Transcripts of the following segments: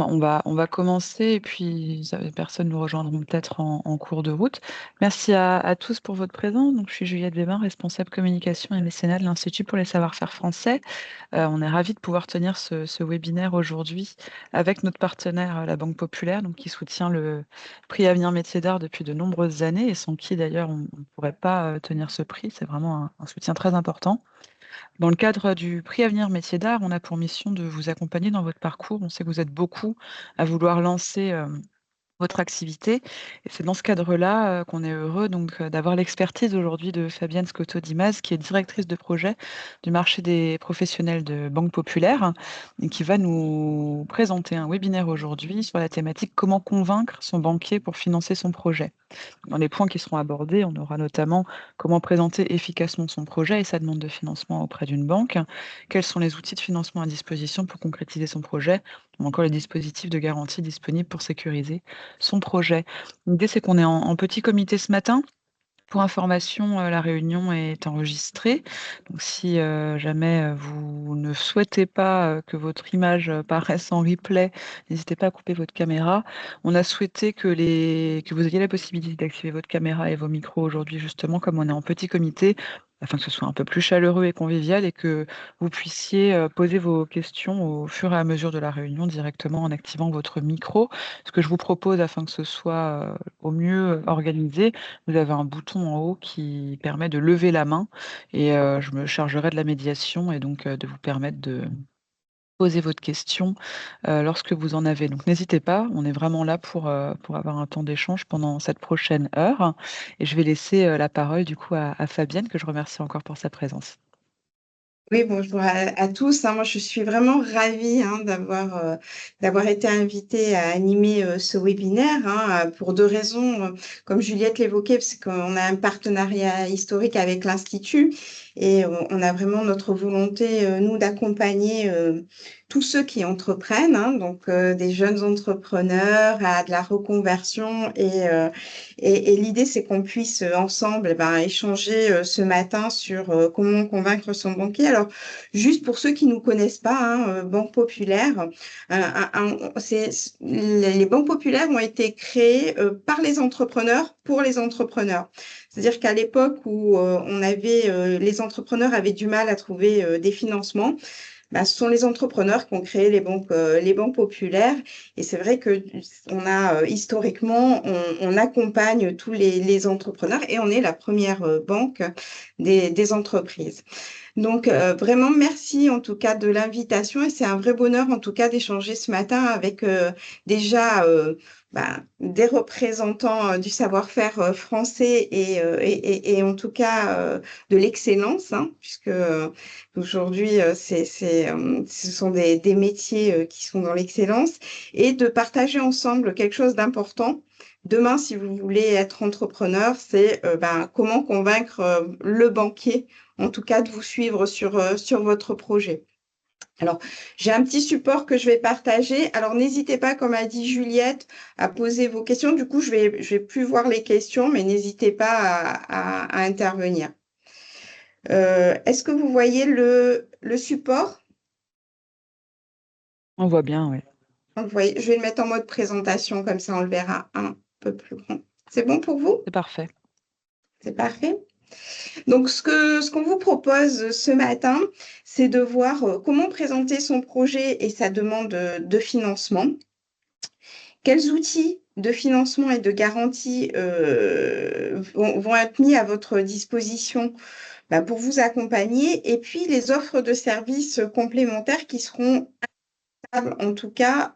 On va commencer et puis les personnes nous rejoindront peut-être en cours de route. Merci à tous pour votre présence. Donc, je suis Juliette Bévin, responsable communication et mécénat de l'Institut pour les savoir-faire français. On est ravis de pouvoir tenir ce webinaire aujourd'hui avec notre partenaire, la Banque Populaire, donc, qui soutient le prix Avenir Métiers d'Art depuis de nombreuses années et sans qui d'ailleurs on ne pourrait pas tenir ce prix. C'est vraiment un soutien très important. Dans le cadre du prix Avenir Métiers d'Art, on a pour mission de vous accompagner dans votre parcours. On sait que vous êtes beaucoup à vouloir lancer votre activité. Et c'est dans ce cadre-là qu'on est heureux d'avoir l'expertise aujourd'hui de Fabienne Scotto-Dimaz, qui est directrice de projet du marché des professionnels de Banque Populaire, et qui va nous présenter un webinaire aujourd'hui sur la thématique comment convaincre son banquier pour financer son projet. Dans les points qui seront abordés, on aura notamment comment présenter efficacement son projet et sa demande de financement auprès d'une banque, quels sont les outils de financement à disposition pour concrétiser son projet, ou encore les dispositifs de garantie disponibles pour sécuriser son projet. L'idée, c'est qu'on est en petit comité ce matin. Pour information, la réunion est enregistrée. Donc si, jamais, vous ne souhaitez pas, que votre image, paraisse en replay, n'hésitez pas à couper votre caméra. On a souhaité que vous ayez la possibilité d'activer votre caméra et vos micros aujourd'hui, justement, comme on est en petit comité, afin que ce soit un peu plus chaleureux et convivial et que vous puissiez, poser vos questions au fur et à mesure de la réunion directement en activant votre micro. Ce que je vous propose afin que ce soit, au mieux organisé, vous avez un bouton en haut qui permet de lever la main et je me chargerai de la médiation et donc de vous permettre de poser votre question, lorsque vous en avez. Donc n'hésitez pas, on est vraiment là pour avoir un temps d'échange pendant cette prochaine heure et je vais laisser, la parole du coup à Fabienne, que je remercie encore pour sa présence. Oui, bonjour à tous, hein. Moi, je suis vraiment ravie d'avoir été invitée à animer ce webinaire, hein, pour deux raisons. Comme Juliette l'évoquait, parce qu'on a un partenariat historique avec l'Institut et on a vraiment notre volonté, nous, d'accompagner tous ceux qui entreprennent, hein, donc des jeunes entrepreneurs à de la reconversion et l'idée, c'est qu'on puisse ensemble échanger ce matin sur comment convaincre son banquier. Alors, juste pour ceux qui ne nous connaissent pas, hein, Banque Populaire, les banques populaires ont été créées par les entrepreneurs pour les entrepreneurs. C'est-à-dire qu'à l'époque où les entrepreneurs avaient du mal à trouver des financements, ce sont les entrepreneurs qui ont créé les banques populaires. Et c'est vrai que historiquement, on accompagne tous les entrepreneurs et on est la première banque des entreprises. Donc, vraiment, merci en tout cas de l'invitation et c'est un vrai bonheur en tout cas d'échanger ce matin avec déjà des représentants du savoir-faire français et en tout cas de l'excellence, hein, puisque aujourd'hui, ce sont des métiers qui sont dans l'excellence et de partager ensemble quelque chose d'important. Demain, si vous voulez être entrepreneur, c'est comment convaincre le banquier en tout cas de vous suivre sur votre projet. Alors, j'ai un petit support que je vais partager. Alors, n'hésitez pas, comme a dit Juliette, à poser vos questions. Du coup, je vais plus voir les questions, mais n'hésitez pas à intervenir. Est-ce que vous voyez le support? On voit bien, oui. Vous voyez, je vais le mettre en mode présentation, comme ça on le verra un peu plus grand. C'est bon pour vous? C'est parfait. C'est parfait. Donc, ce qu'on vous propose ce matin, c'est de voir comment présenter son projet et sa demande de financement. Quels outils de financement et de garantie vont être mis à votre disposition pour vous accompagner, et puis les offres de services complémentaires qui seront en tout cas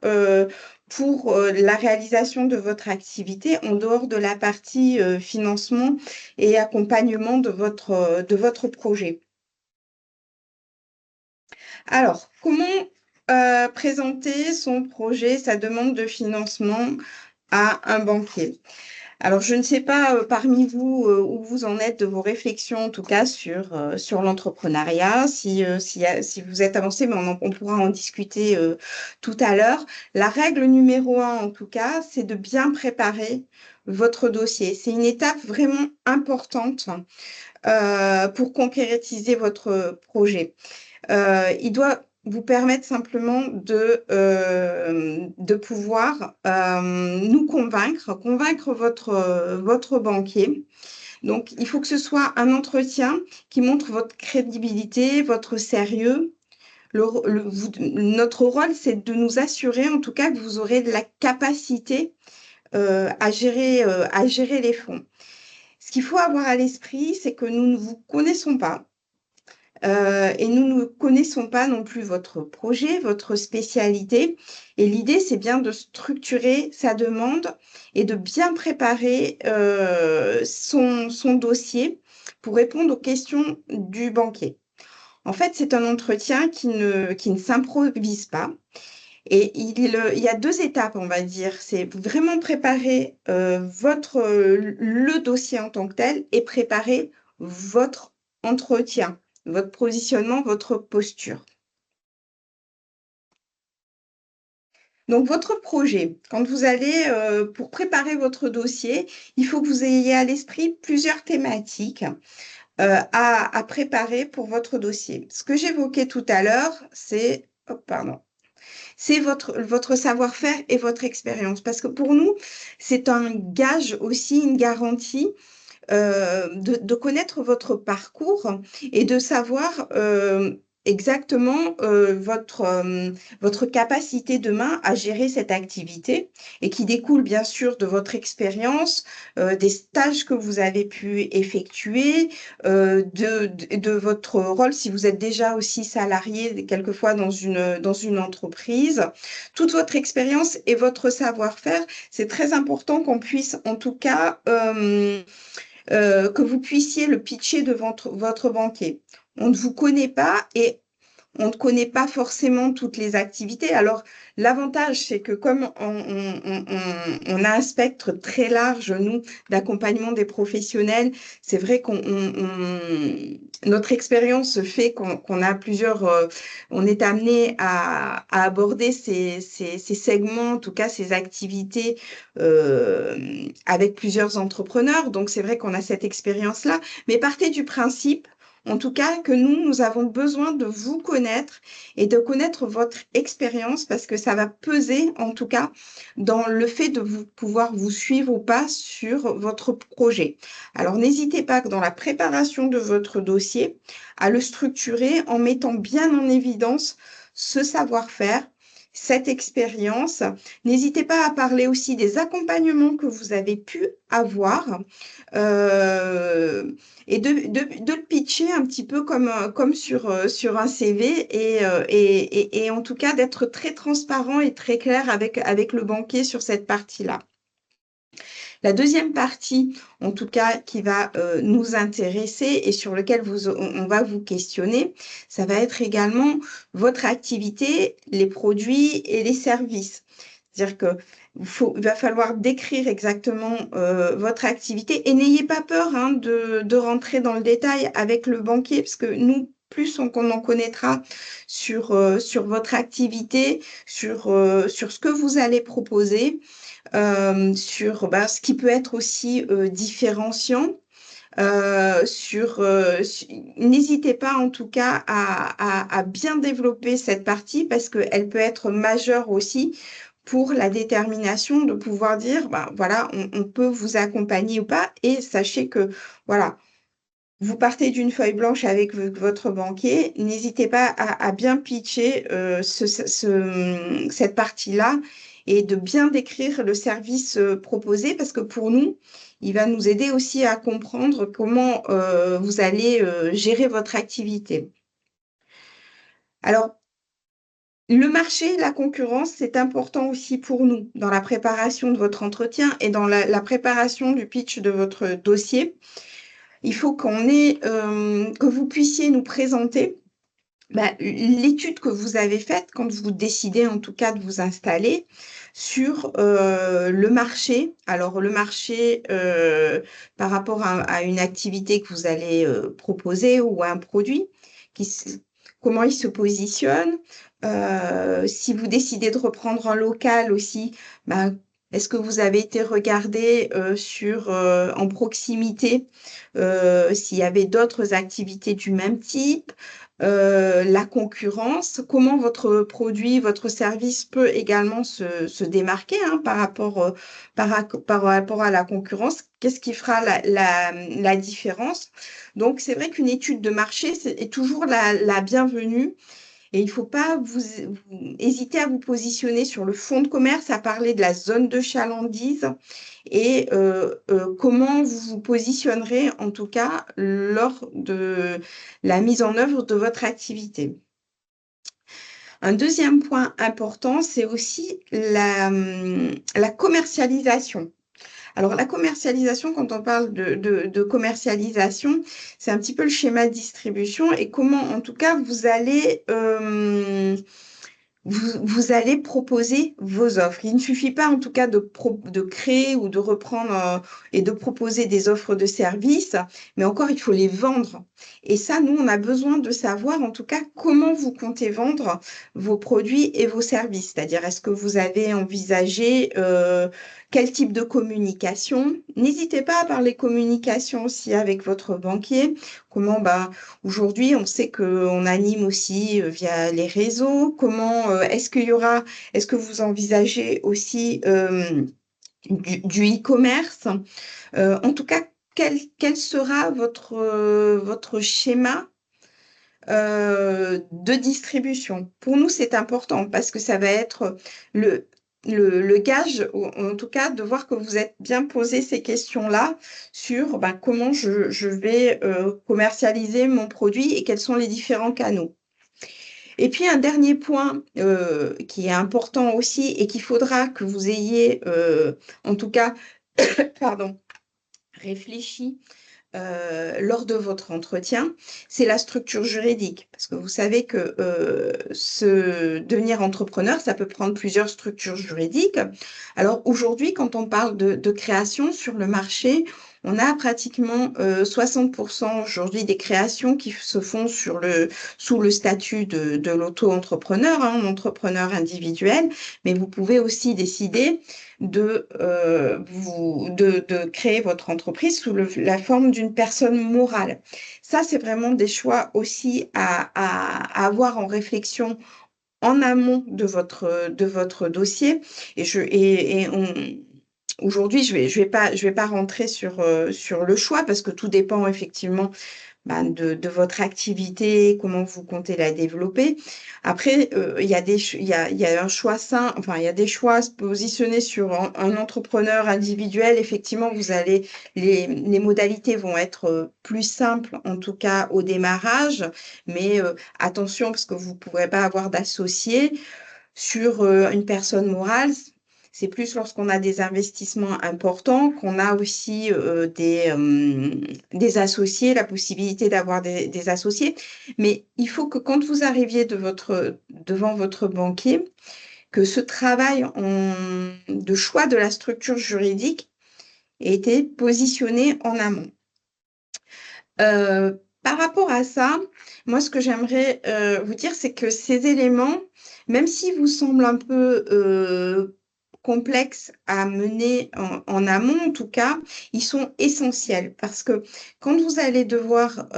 pour la réalisation de votre activité en dehors de la partie financement et accompagnement de votre projet. Alors, comment présenter son projet, sa demande de financement à un banquier? Alors, je ne sais pas parmi vous où vous en êtes de vos réflexions, en tout cas sur l'entrepreneuriat, si vous êtes avancé, mais on pourra en discuter tout à l'heure. La règle numéro 1, en tout cas, c'est de bien préparer votre dossier. C'est une étape vraiment importante pour concrétiser votre projet. Il doit vous permettre simplement de pouvoir nous convaincre votre banquier. Donc, il faut que ce soit un entretien qui montre votre crédibilité, votre sérieux. Notre rôle, c'est de nous assurer, en tout cas, que vous aurez de la capacité à gérer les fonds. Ce qu'il faut avoir à l'esprit, c'est que nous ne vous connaissons pas. Et nous ne connaissons pas non plus votre projet, votre spécialité. Et l'idée, c'est bien de structurer sa demande et de bien préparer son dossier pour répondre aux questions du banquier. En fait, c'est un entretien qui ne s'improvise pas. Et il y a deux étapes, on va dire. C'est vraiment préparer le dossier en tant que tel et préparer votre entretien, votre positionnement, votre posture. Donc, votre projet, quand vous allez, pour préparer votre dossier, il faut que vous ayez à l'esprit plusieurs thématiques à préparer pour votre dossier. Ce que j'évoquais tout à l'heure, c'est, oh, pardon, c'est votre savoir-faire et votre expérience. Parce que pour nous, c'est un gage aussi, une garantie de connaître votre parcours et de savoir exactement votre capacité demain à gérer cette activité et qui découle bien sûr de votre expérience, des stages que vous avez pu effectuer, de votre rôle si vous êtes déjà aussi salarié quelquefois dans une entreprise. Toute votre expérience et votre savoir-faire, c'est très important qu'on puisse en tout cas que vous puissiez le pitcher devant votre banquier. On ne vous connaît pas et on ne connaît pas forcément toutes les activités. Alors, l'avantage, c'est que comme on a un spectre très large, nous, d'accompagnement des professionnels, c'est vrai notre expérience fait qu'on a on est amené à aborder ces segments, en tout cas ces activités avec plusieurs entrepreneurs. Donc, c'est vrai qu'on a cette expérience-là. Mais partez du principe en tout cas, que nous avons besoin de vous connaître et de connaître votre expérience parce que ça va peser, en tout cas, dans le fait de pouvoir vous suivre ou pas sur votre projet. Alors, n'hésitez pas que dans la préparation de votre dossier, à le structurer en mettant bien en évidence ce savoir-faire, cette expérience. N'hésitez pas à parler aussi des accompagnements que vous avez pu avoir. Et de le pitcher un petit peu comme sur un CV et en tout cas d'être très transparent et très clair avec le banquier sur cette partie-là. La deuxième partie, en tout cas, qui va nous intéresser et sur lequel on va vous questionner, ça va être également votre activité, les produits et les services. C'est-à-dire que il va falloir décrire exactement votre activité et n'ayez pas peur hein, de rentrer dans le détail avec le banquier parce que nous, plus on en connaîtra sur votre activité, sur ce que vous allez proposer, sur ce qui peut être aussi différenciant. N'hésitez pas en tout cas à bien développer cette partie parce qu'elle peut être majeure aussi pour la détermination de pouvoir dire, voilà, on peut vous accompagner ou pas. Et sachez que, voilà, vous partez d'une feuille blanche avec votre banquier. N'hésitez pas à bien pitcher cette partie-là et de bien décrire le service proposé parce que pour nous, il va nous aider aussi à comprendre comment vous allez gérer votre activité. Alors, le marché, la concurrence, c'est important aussi pour nous dans la préparation de votre entretien et dans la préparation du pitch de votre dossier. Il faut que vous puissiez nous présenter l'étude que vous avez faite quand vous décidez en tout cas de vous installer sur le marché. Alors le marché par rapport à une activité que vous allez proposer ou à un produit, comment il se positionne. Si vous décidez de reprendre un local aussi, est-ce que vous avez été regardé en proximité s'il y avait d'autres activités du même type? la concurrence, comment votre produit, votre service peut également se démarquer hein, par rapport à la concurrence. Qu'est-ce qui fera la différence? Donc, c'est vrai qu'une étude de marché est toujours la bienvenue. Et il ne faut pas hésiter à vous positionner sur le fonds de commerce, à parler de la zone de chalandise et comment vous vous positionnerez en tout cas lors de la mise en œuvre de votre activité. Un deuxième point important, c'est aussi la commercialisation. Alors, la commercialisation, quand on parle de commercialisation, c'est un petit peu le schéma de distribution et comment, en tout cas, vous allez proposer vos offres. Il ne suffit pas, en tout cas, de créer ou de reprendre et de proposer des offres de services, mais encore, il faut les vendre. Et ça, nous, on a besoin de savoir, en tout cas, comment vous comptez vendre vos produits et vos services. C'est-à-dire, est-ce que vous avez envisagé quel type de communication? N'hésitez pas à parler communication aussi avec votre banquier. Comment, bah, aujourd'hui, on sait qu'on anime aussi via les réseaux. Comment est-ce que vous envisagez aussi du e-commerce? En tout cas, quel sera votre schéma de distribution? Pour nous, c'est important parce que ça va être le, le gage, ou en tout cas, de voir que vous êtes bien posé ces questions-là sur ben, comment je vais commercialiser mon produit et quels sont les différents canaux. Et puis un dernier point qui est important aussi et qu'il faudra que vous ayez, en tout cas, pardon, réfléchi lors de votre entretien, c'est la structure juridique. Parce que vous savez que devenir entrepreneur, ça peut prendre plusieurs structures juridiques. Alors aujourd'hui, quand on parle de création sur le marché, on a pratiquement 60% aujourd'hui des créations qui se font sous le statut de l'auto-entrepreneur, hein, entrepreneur individuel, mais vous pouvez aussi décider de créer votre entreprise sous la forme d'une personne morale. Ça, c'est vraiment des choix aussi à avoir en réflexion en amont de votre dossier. Aujourd'hui, je vais pas rentrer sur le choix parce que tout dépend effectivement ben, de votre activité, comment vous comptez la développer. Après, il y a un choix sain, enfin, il y a des choix à se positionner sur un entrepreneur individuel. Effectivement, les modalités vont être plus simples, en tout cas au démarrage, mais attention parce que vous ne pourrez pas avoir d'associé sur une personne morale. C'est plus lorsqu'on a des investissements importants qu'on a aussi des associés, la possibilité d'avoir des associés. Mais il faut que quand vous arriviez devant votre banquier, que ce travail de choix de la structure juridique ait été positionné en amont. Par rapport à ça, moi, ce que j'aimerais vous dire, c'est que ces éléments, même s'ils vous semblent un peu complexes à mener en amont, en tout cas, ils sont essentiels parce que quand vous allez devoir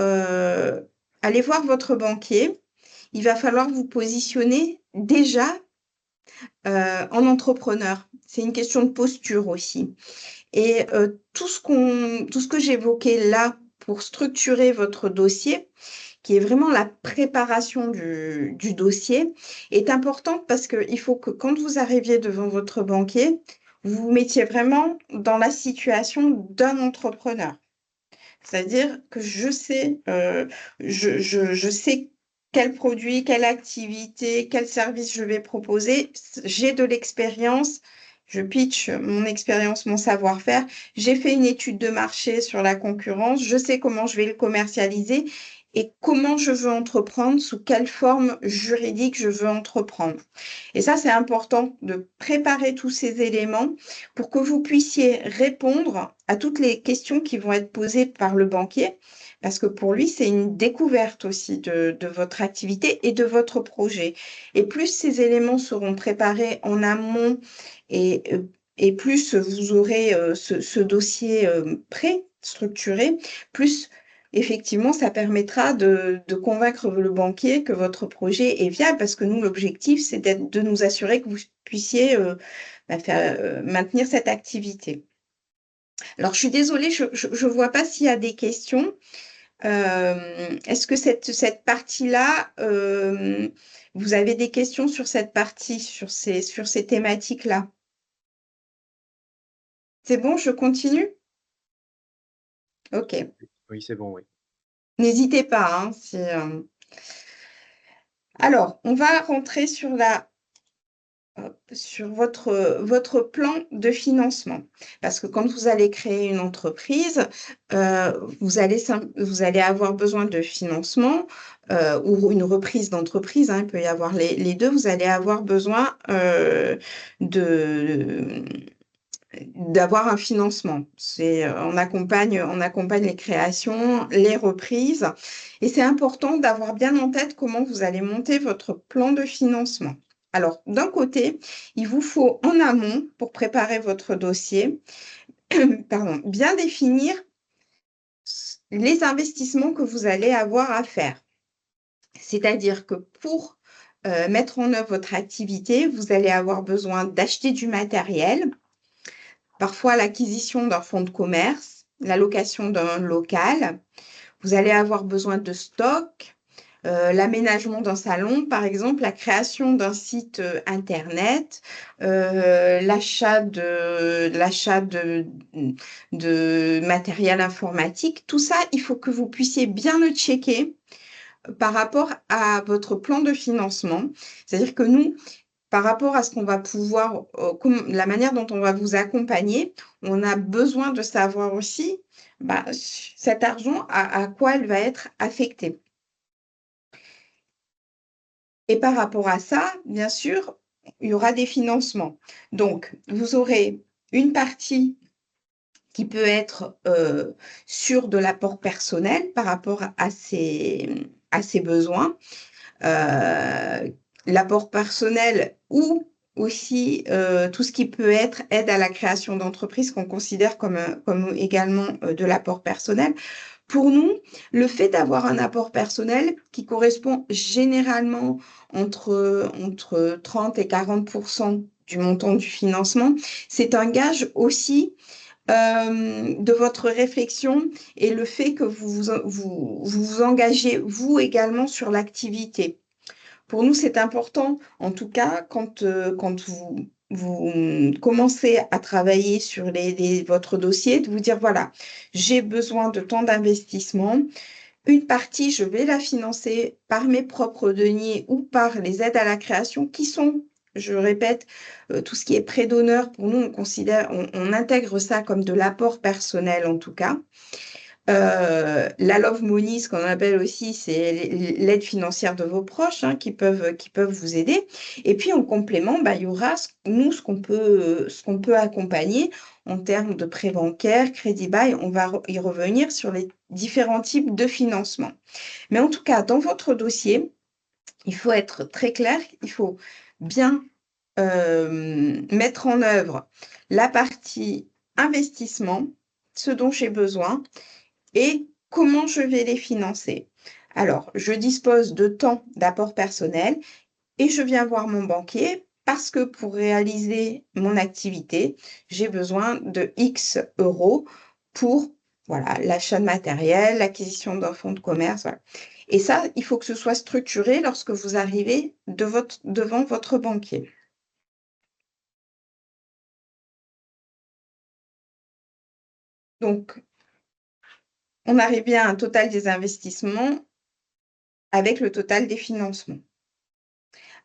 aller voir votre banquier, il va falloir vous positionner déjà en entrepreneur. C'est une question de posture aussi. Et tout ce que j'évoquais là pour structurer votre dossier, qui est vraiment la préparation du dossier, est importante parce qu'il faut que quand vous arriviez devant votre banquier, vous vous mettiez vraiment dans la situation d'un entrepreneur. C'est-à-dire que je sais quel produit, quelle activité, quel service je vais proposer. J'ai de l'expérience. Je pitch mon expérience, mon savoir-faire. J'ai fait une étude de marché sur la concurrence. Je sais comment je vais le commercialiser et comment je veux entreprendre, sous quelle forme juridique je veux entreprendre. Et ça, c'est important de préparer tous ces éléments pour que vous puissiez répondre à toutes les questions qui vont être posées par le banquier, parce que pour lui, c'est une découverte aussi de votre activité et de votre projet. Et plus ces éléments seront préparés en amont et plus vous aurez ce dossier prêt, structuré, plus effectivement, ça permettra de convaincre le banquier que votre projet est viable, parce que nous, l'objectif, c'est de nous assurer que vous puissiez maintenir cette activité. Alors, je suis désolée, je ne vois pas s'il y a des questions. Est-ce que cette partie-là, vous avez des questions sur cette partie, sur ces thématiques-là? C'est bon, je continue? OK. Oui, c'est bon, oui. N'hésitez pas, hein, Alors, on va rentrer sur votre plan de financement. Parce que quand vous allez créer une entreprise, vous allez avoir besoin de financement ou une reprise d'entreprise, hein, il peut y avoir les deux. Vous allez avoir besoin d'avoir un financement. On accompagne les créations, les reprises, et c'est important d'avoir bien en tête comment vous allez monter votre plan de financement. Alors, d'un côté, il vous faut en amont, pour préparer votre dossier, pardon, bien définir les investissements que vous allez avoir à faire. C'est-à-dire que pour mettre en œuvre votre activité, vous allez avoir besoin d'acheter du matériel, parfois l'acquisition d'un fonds de commerce, la location d'un local. Vous allez avoir besoin de stock, l'aménagement d'un salon, par exemple, la création d'un site internet, l'achat de matériel informatique. Tout ça, il faut que vous puissiez bien le checker par rapport à votre plan de financement. C'est-à-dire que nous, par rapport à ce qu'on va pouvoir, la manière dont on va vous accompagner, on a besoin de savoir aussi cet argent, à quoi elle va être affectée. Et par rapport à ça, bien sûr, il y aura des financements. Donc, vous aurez une partie qui peut être sur de l'apport personnel par rapport à ses besoins. L'apport personnel ou aussi tout ce qui peut être aide à la création d'entreprise qu'on considère comme également de l'apport personnel. Pour nous, le fait d'avoir un apport personnel qui correspond généralement entre 30 et 40% du montant du financement, c'est un gage aussi de votre réflexion et le fait que vous engagez, vous également, sur l'activité. Pour nous, c'est important, en tout cas, quand vous commencez à travailler sur votre dossier, de vous dire, voilà, j'ai besoin de tant d'investissement. Une partie, je vais la financer par mes propres deniers ou par les aides à la création qui sont, je répète, tout ce qui est prêt d'honneur. Pour nous, on intègre ça comme de l'apport personnel, en tout cas. La Love Money, ce qu'on appelle aussi, c'est l'aide financière de vos proches, hein, qui peuvent vous aider. Et puis, en complément, il y aura, nous, ce qu'on peut accompagner en termes de prêt bancaire, crédit bail. On va y revenir sur les différents types de financement. Mais en tout cas, dans votre dossier, il faut être très clair, il faut bien mettre en œuvre la partie investissement, ce dont j'ai besoin, et comment je vais les financer. Alors, je dispose de temps d'apport personnel et je viens voir mon banquier parce que pour réaliser mon activité, j'ai besoin de X euros pour l'achat de matériel, l'acquisition d'un fonds de commerce. Voilà. Et ça, il faut que ce soit structuré lorsque vous arrivez devant votre banquier. Donc, on arrive bien à un total des investissements avec le total des financements.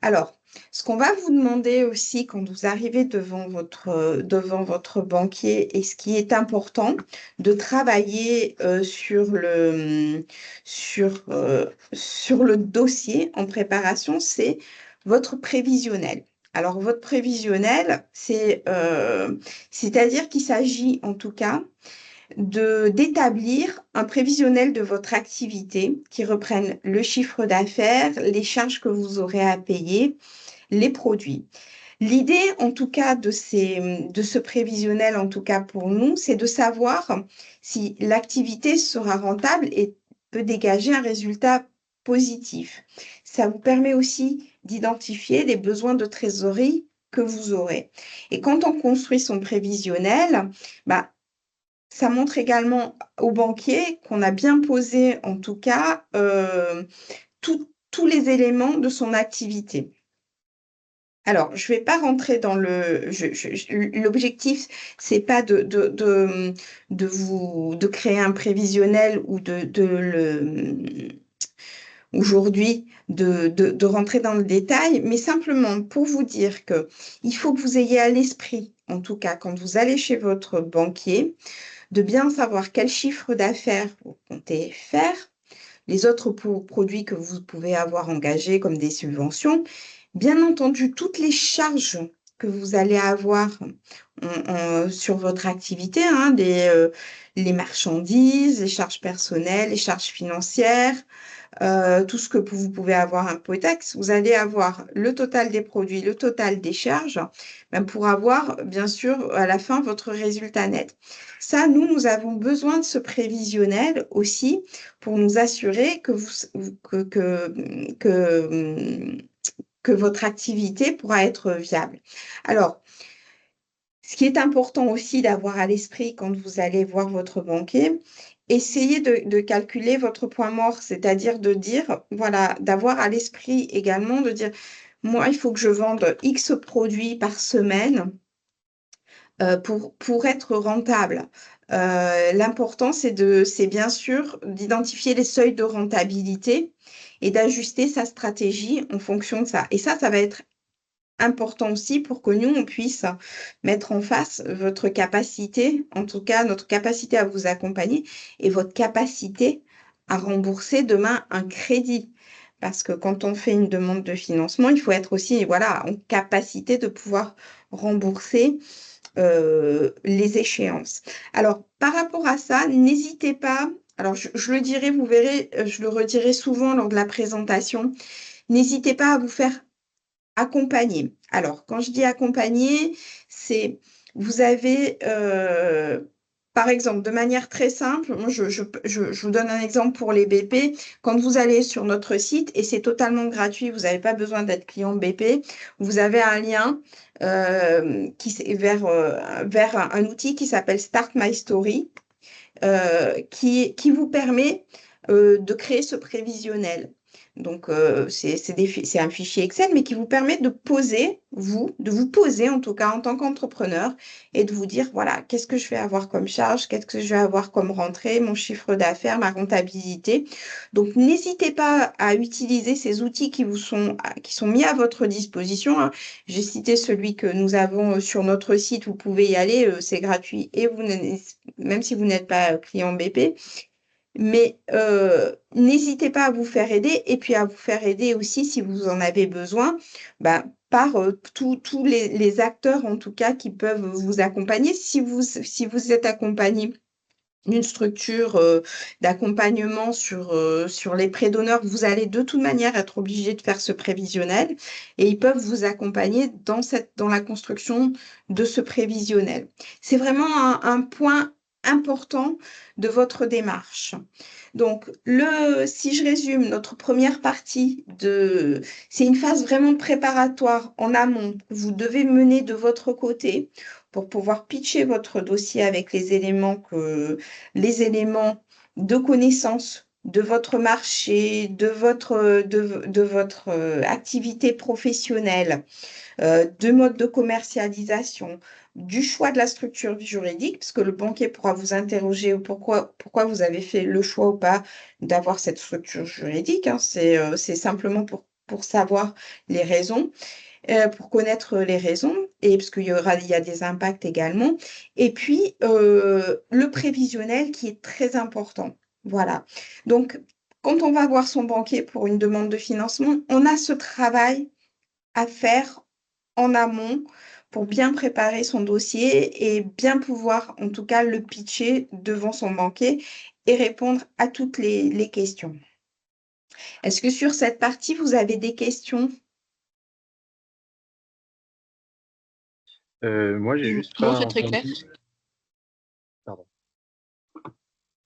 Alors, ce qu'on va vous demander aussi quand vous arrivez devant votre banquier, et ce qui est important, de travailler sur le dossier en préparation, c'est votre prévisionnel. Alors, votre prévisionnel, c'est-à-dire qu'il s'agit en tout cas d'établir un prévisionnel de votre activité qui reprenne le chiffre d'affaires, les charges que vous aurez à payer, les produits. L'idée, en tout cas, de ce prévisionnel, en tout cas pour nous, c'est de savoir si l'activité sera rentable et peut dégager un résultat positif. Ça vous permet aussi d'identifier les besoins de trésorerie que vous aurez. Et quand on construit son prévisionnel, bah, ça montre également au banquier qu'on a bien posé, en tout cas, tous les éléments de son activité. Alors, je ne vais pas rentrer dans le. L'objectif, c'est pas de créer un prévisionnel ou aujourd'hui de rentrer dans le détail, mais simplement pour vous dire que il faut que vous ayez à l'esprit, en tout cas quand vous allez chez votre banquier, de bien savoir quel chiffre d'affaires vous comptez faire, les autres produits que vous pouvez avoir engagés comme des subventions, bien entendu toutes les charges que vous allez avoir sur votre activité, hein, les marchandises, les charges personnelles, les charges financières, tout ce que vous pouvez avoir un potax, vous allez avoir le total des produits, le total des charges, ben, pour avoir, bien sûr, à la fin, votre résultat net. Ça, nous avons besoin de ce prévisionnel aussi pour nous assurer que votre activité pourra être viable. Alors, ce qui est important aussi d'avoir à l'esprit quand vous allez voir votre banquier, essayez de calculer votre point mort, c'est-à-dire de dire, voilà, d'avoir à l'esprit également de dire, moi, il faut que je vende X produits par semaine pour être rentable. L'important, c'est bien sûr d'identifier les seuils de rentabilité et d'ajuster sa stratégie en fonction de ça. Et ça va être important aussi pour que nous, on puisse mettre en face votre capacité, en tout cas notre capacité à vous accompagner et votre capacité à rembourser demain un crédit. Parce que quand on fait une demande de financement, il faut être aussi voilà, en capacité de pouvoir rembourser les échéances. Alors, par rapport à ça, n'hésitez pas, alors je le dirai, vous verrez, je le redirai souvent lors de la présentation, n'hésitez pas à vous faire accompagner. Alors, quand je dis accompagner, c'est vous avez, par exemple, de manière très simple, moi je vous donne un exemple pour les BP. Quand vous allez sur notre site, et c'est totalement gratuit, vous n'avez pas besoin d'être client BP, vous avez un lien vers un outil qui s'appelle Start My Story, qui vous permet de créer ce prévisionnel. Donc, c'est un fichier Excel, mais qui vous permet de vous poser en tout cas en tant qu'entrepreneur et de vous dire, voilà, qu'est-ce que je vais avoir comme charge, qu'est-ce que je vais avoir comme rentrée, mon chiffre d'affaires, ma rentabilité. Donc, n'hésitez pas à utiliser ces outils qui sont mis à votre disposition, hein. J'ai cité celui que nous avons sur notre site, vous pouvez y aller, c'est gratuit et même si vous n'êtes pas client BP. Mais n'hésitez pas à vous faire aider et puis à vous faire aider aussi si vous en avez besoin bah, par tous les acteurs en tout cas qui peuvent vous accompagner. Si vous êtes accompagné d'une structure d'accompagnement sur les prêts d'honneur, vous allez de toute manière être obligé de faire ce prévisionnel et ils peuvent vous accompagner dans la construction de ce prévisionnel. C'est vraiment un point important de votre démarche. Donc, si je résume, notre première partie c'est une phase vraiment préparatoire en amont que vous devez mener de votre côté pour pouvoir pitcher votre dossier avec les éléments de connaissance de votre marché, de votre activité professionnelle, de mode de commercialisation, du choix de la structure juridique, parce que le banquier pourra vous interroger pourquoi vous avez fait le choix ou pas d'avoir cette structure juridique, hein. C'est simplement pour savoir les raisons, pour connaître les raisons, et parce il y a des impacts également. Et puis, le prévisionnel qui est très important. Voilà. Donc, quand on va voir son banquier pour une demande de financement, on a ce travail à faire en amont pour bien préparer son dossier et bien pouvoir, en tout cas, le pitcher devant son banquier et répondre à toutes les questions. Est-ce que sur cette partie, vous avez des questions? Moi, j'ai juste Non, pas c'est très clair. entendu. Pardon.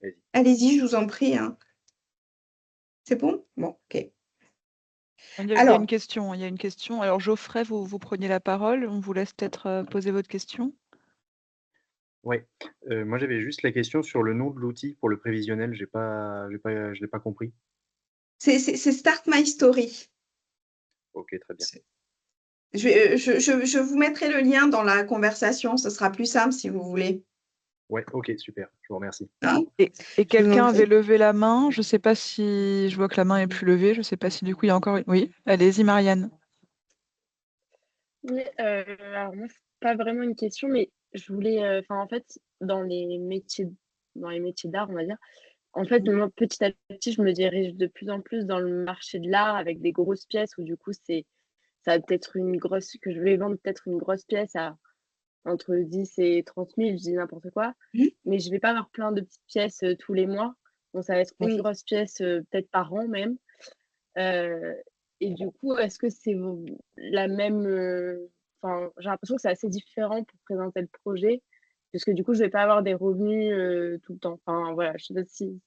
Vas-y. Allez-y, je vous en prie, hein. C'est bon? Bon, OK. Il y a une Alors, question, il y a une question. Alors Geoffrey, vous preniez la parole, on vous laisse peut-être poser votre question. Ouais, moi j'avais juste la question sur le nom de l'outil pour le prévisionnel, je l'ai pas compris. c'est Start My Story. OK, très bien. Je vous mettrai le lien dans la conversation, ce sera plus simple si vous voulez. Ouais, OK, super, je vous remercie. Hein? Et Je vous en quelqu'un avait prie. levé la main, je ne sais pas si je vois que la main est plus levée, je ne sais pas si du coup il y a encore... Oui, allez-y Marianne. Oui, alors moi, c'est pas vraiment une question, mais je voulais, enfin, en fait, dans les métiers d'art, on va dire, en fait, moi, petit à petit, je me dirige de plus en plus dans le marché de l'art avec des grosses pièces où du coup, ça va peut-être une grosse, que je vais vendre peut-être une grosse pièce à entre 10 et 30 000, je dis n'importe quoi, Mhm. mais je vais pas avoir plein de petites pièces tous les mois. Donc, ça va être une Oui. grosse pièce peut-être par an même. Euh, et du coup, est-ce que c'est la même. Enfin, j'ai l'impression que c'est assez différent pour présenter le projet, parce que du coup, je vais pas avoir des revenus tout le temps. Enfin, voilà, je sais pas si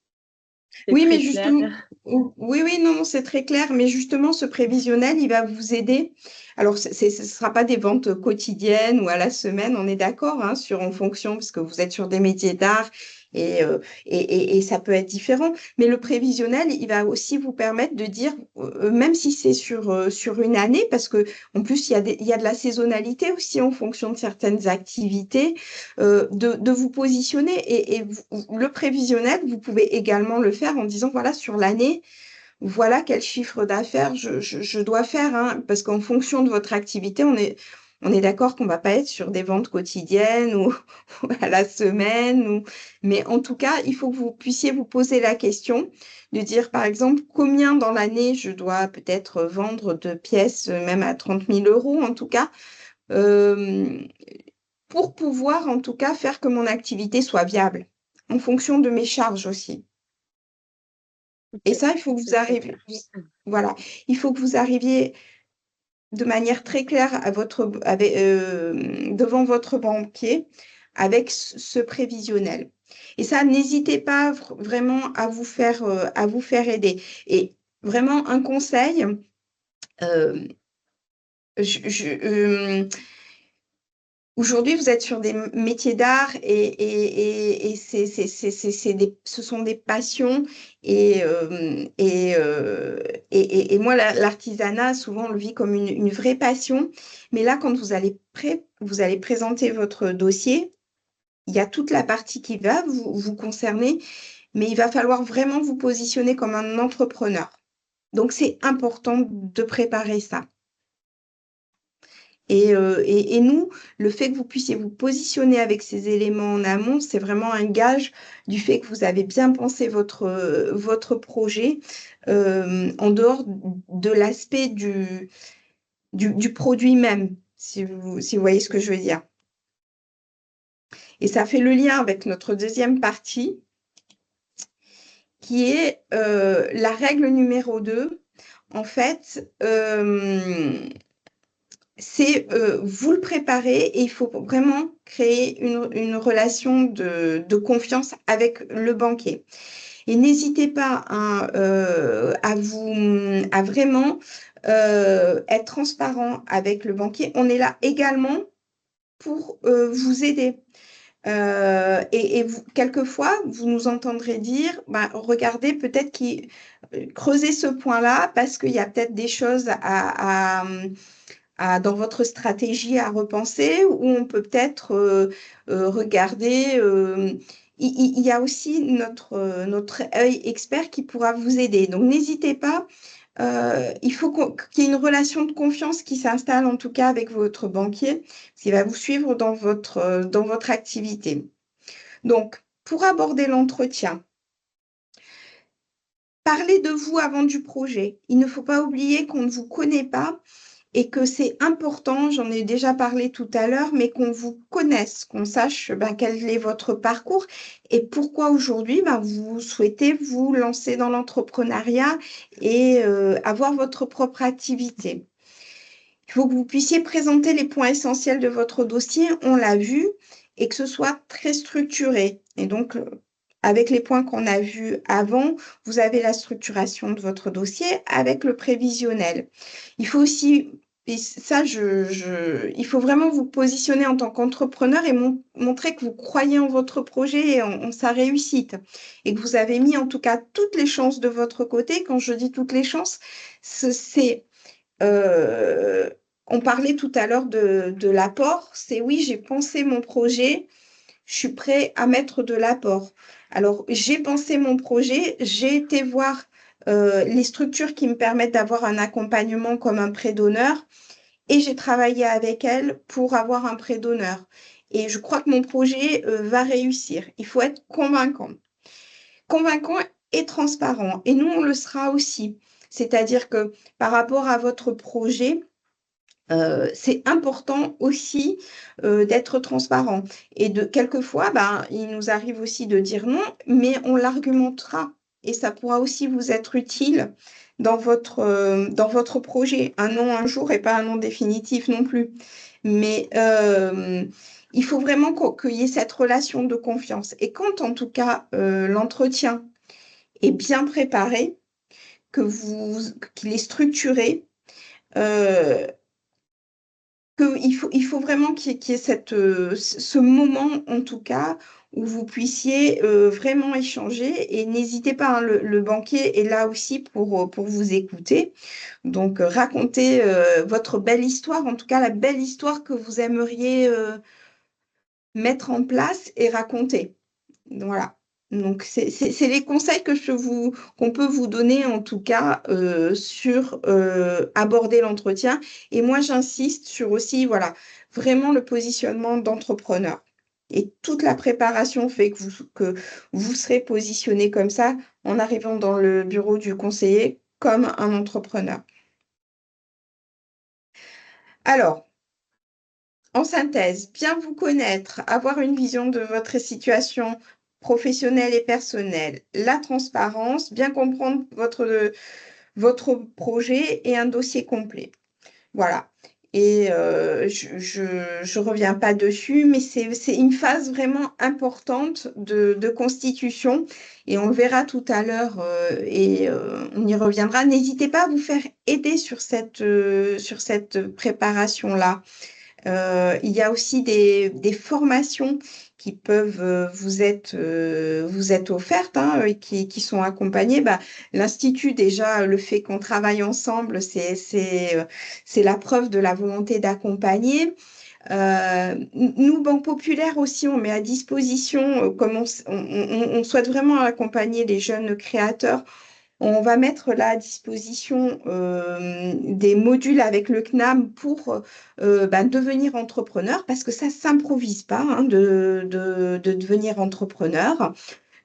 c'est Oui, mais très clair. justement, oui, oui, non, non, c'est très clair, mais justement, ce prévisionnel, il va vous aider. Alors, ce ne sera pas des ventes quotidiennes ou à la semaine, on est d'accord, hein, en fonction, parce que vous êtes sur des métiers d'art et ça peut être différent. Mais le prévisionnel, il va aussi vous permettre de dire, même si c'est sur une année, parce que en plus, il y a de la saisonnalité aussi en fonction de certaines activités de vous positionner. Le prévisionnel, vous pouvez également le faire en disant, voilà, sur l'année, voilà quel chiffre d'affaires je dois faire, hein, parce qu'en fonction de votre activité, on est d'accord qu'on ne va pas être sur des ventes quotidiennes ou, ou à la semaine. Mais en tout cas, il faut que vous puissiez vous poser la question de dire, par exemple, combien dans l'année je dois peut-être vendre de pièces, même à 30 000 euros en tout cas. Euh, pour pouvoir en tout cas faire que mon activité soit viable en fonction de mes charges aussi. Et Ok, ça, il faut que vous c'est très arriviez, clair. voilà, il faut que vous arriviez de manière très claire devant votre banquier avec ce prévisionnel. Et ça, n'hésitez pas vraiment à vous faire aider. Et vraiment, un conseil, euh, je, aujourd'hui, vous êtes sur des métiers d'art et ce sont des passions. Et moi, l'artisanat, souvent, on le vit comme une vraie passion. Mais là, quand vous allez présenter votre dossier, il y a toute la partie qui va vous concerner, mais il va falloir vraiment vous positionner comme un entrepreneur. Donc, c'est important de préparer ça. Et nous, le fait que vous puissiez vous positionner avec ces éléments en amont, c'est vraiment un gage du fait que vous avez bien pensé votre projet en dehors de l'aspect du produit même, si vous voyez ce que je veux dire. Et ça fait le lien avec notre deuxième partie, qui est la règle numéro 2. En fait, c'est vous le préparez et il faut vraiment créer une relation de confiance avec le banquier. Et n'hésitez pas à vraiment être transparent avec le banquier. On est là également pour vous aider. Quelquefois, vous nous entendrez dire, bah, regardez, peut-être creuser ce point-là parce qu'il y a peut-être des choses dans votre stratégie à repenser, ou on peut peut-être regarder. Il y a aussi notre œil expert qui pourra vous aider. Donc, n'hésitez pas. Il faut qu'il y ait une relation de confiance qui s'installe, en tout cas avec votre banquier, qui va vous suivre dans votre activité. Donc, pour aborder l'entretien, parlez de vous avant du projet. Il ne faut pas oublier qu'on ne vous connaît pas et que c'est important, j'en ai déjà parlé tout à l'heure, mais qu'on vous connaisse, qu'on sache quel est votre parcours et pourquoi aujourd'hui vous souhaitez vous lancer dans l'entrepreneuriat et avoir votre propre activité. Il faut que vous puissiez présenter les points essentiels de votre dossier, on l'a vu, et que ce soit très structuré. Et donc, avec les points qu'on a vus avant, vous avez la structuration de votre dossier avec le prévisionnel. Il faut aussi, et ça, il faut vraiment vous positionner en tant qu'entrepreneur et montrer que vous croyez en votre projet et en sa réussite. Et que vous avez mis en tout cas toutes les chances de votre côté. Quand je dis toutes les chances, c'est... on parlait tout à l'heure de l'apport. C'est oui, j'ai pensé mon projet, je suis prêt à mettre de l'apport. Alors, j'ai pensé mon projet, j'ai été voir les structures qui me permettent d'avoir un accompagnement comme un prêt d'honneur et j'ai travaillé avec elles pour avoir un prêt d'honneur. Et je crois que mon projet va réussir. Il faut être convaincant. Convaincant et transparent. Et nous, on le sera aussi. C'est-à-dire que par rapport à votre projet, c'est important aussi d'être transparent. Et quelquefois, il nous arrive aussi de dire non, mais on l'argumentera. Et ça pourra aussi vous être utile dans votre projet. Un non un jour et pas un non définitif non plus. Mais il faut vraiment qu'il y ait cette relation de confiance. Et quand, en tout cas, l'entretien est bien préparé, qu'il est structuré, il faut vraiment qu'il y ait ce moment, en tout cas, où vous puissiez vraiment échanger. Et n'hésitez pas, hein, le banquier est là aussi pour vous écouter. Donc, racontez votre belle histoire, en tout cas la belle histoire que vous aimeriez mettre en place et raconter. Voilà. Donc, c'est les conseils qu'on peut vous donner, en tout cas, sur aborder l'entretien. Et moi, j'insiste sur aussi, voilà, vraiment le positionnement d'entrepreneur. Et toute la préparation fait que vous serez positionné comme ça en arrivant dans le bureau du conseiller comme un entrepreneur. Alors, en synthèse, bien vous connaître, avoir une vision de votre situation professionnelle et personnelle, la transparence, bien comprendre votre projet et un dossier complet. Voilà. Et je reviens pas dessus, mais c'est une phase vraiment importante de constitution et on le verra tout à l'heure et on y reviendra. N'hésitez pas à vous faire aider sur cette préparation-là. Il y a aussi des formations qui peuvent vous être offertes, hein, et qui sont accompagnées. L'Institut, déjà, le fait qu'on travaille ensemble, c'est la preuve de la volonté d'accompagner. Nous, Banque Populaire aussi, on met à disposition, comme on souhaite vraiment accompagner les jeunes créateurs, on va mettre là à disposition des modules avec le CNAM pour devenir entrepreneur, parce que ça ne s'improvise pas, hein, de devenir entrepreneur.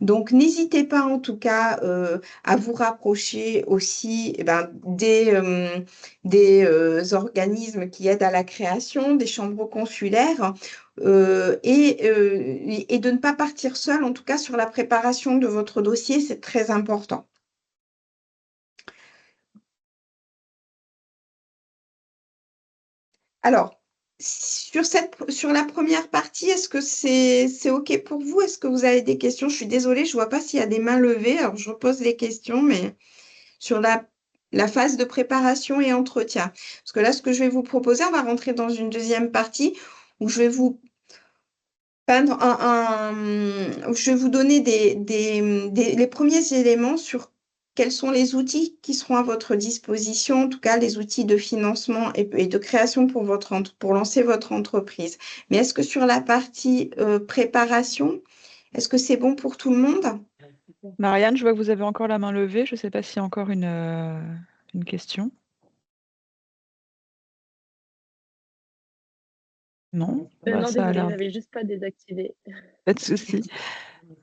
Donc, n'hésitez pas en tout cas à vous rapprocher aussi des organismes qui aident à la création, des chambres consulaires, et de ne pas partir seul, en tout cas sur la préparation de votre dossier, c'est très important. Alors, sur la première partie, est-ce que c'est OK pour vous? Est-ce que vous avez des questions? Je suis désolée, je ne vois pas s'il y a des mains levées. Alors, je repose les questions, mais sur la phase de préparation et entretien. Parce que là, ce que je vais vous proposer, on va rentrer dans une deuxième partie où je vais vous peindre où je vais vous donner les premiers éléments sur quels sont les outils qui seront à votre disposition, en tout cas les outils de financement et de création pour lancer votre entreprise. Mais est-ce que sur la partie préparation, est-ce que c'est bon pour tout le monde? Marianne, je vois que vous avez encore la main levée. Je ne sais pas s'il y a encore une question. Non, Non, ça a désolée, l'air. j'avais juste pas désactivé. Pas de souci.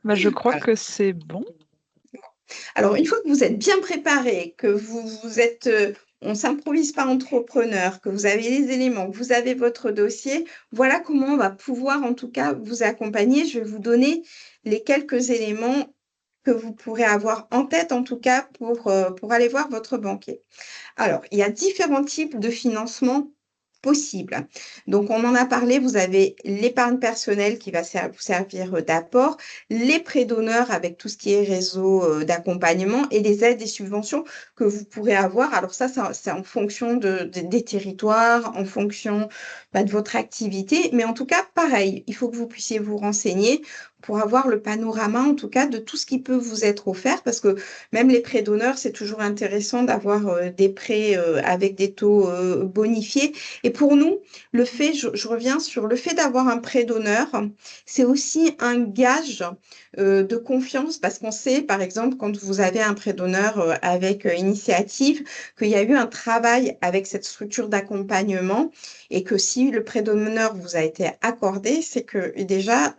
Je crois que c'est bon. Alors, une fois que vous êtes bien préparé, que vous êtes, on ne s'improvise pas entrepreneur, que vous avez les éléments, que vous avez votre dossier, voilà comment on va pouvoir en tout cas vous accompagner. Je vais vous donner les quelques éléments que vous pourrez avoir en tête, en tout cas, pour aller voir votre banquier. Alors, il y a différents types de financement possible. Donc, on en a parlé, vous avez l'épargne personnelle qui va vous servir d'apport, les prêts d'honneur avec tout ce qui est réseau d'accompagnement et les aides et subventions que vous pourrez avoir. Alors ça, c'est en fonction des territoires, en fonction de votre activité. Mais en tout cas, pareil, il faut que vous puissiez vous renseigner pour avoir le panorama, en tout cas, de tout ce qui peut vous être offert, parce que même les prêts d'honneur, c'est toujours intéressant d'avoir des prêts avec des taux bonifiés. Et pour nous, le fait, je reviens sur le fait d'avoir un prêt d'honneur, c'est aussi un gage de confiance, parce qu'on sait, par exemple, quand vous avez un prêt d'honneur avec Initiative, qu'il y a eu un travail avec cette structure d'accompagnement et que si le prêt d'honneur vous a été accordé, c'est que déjà,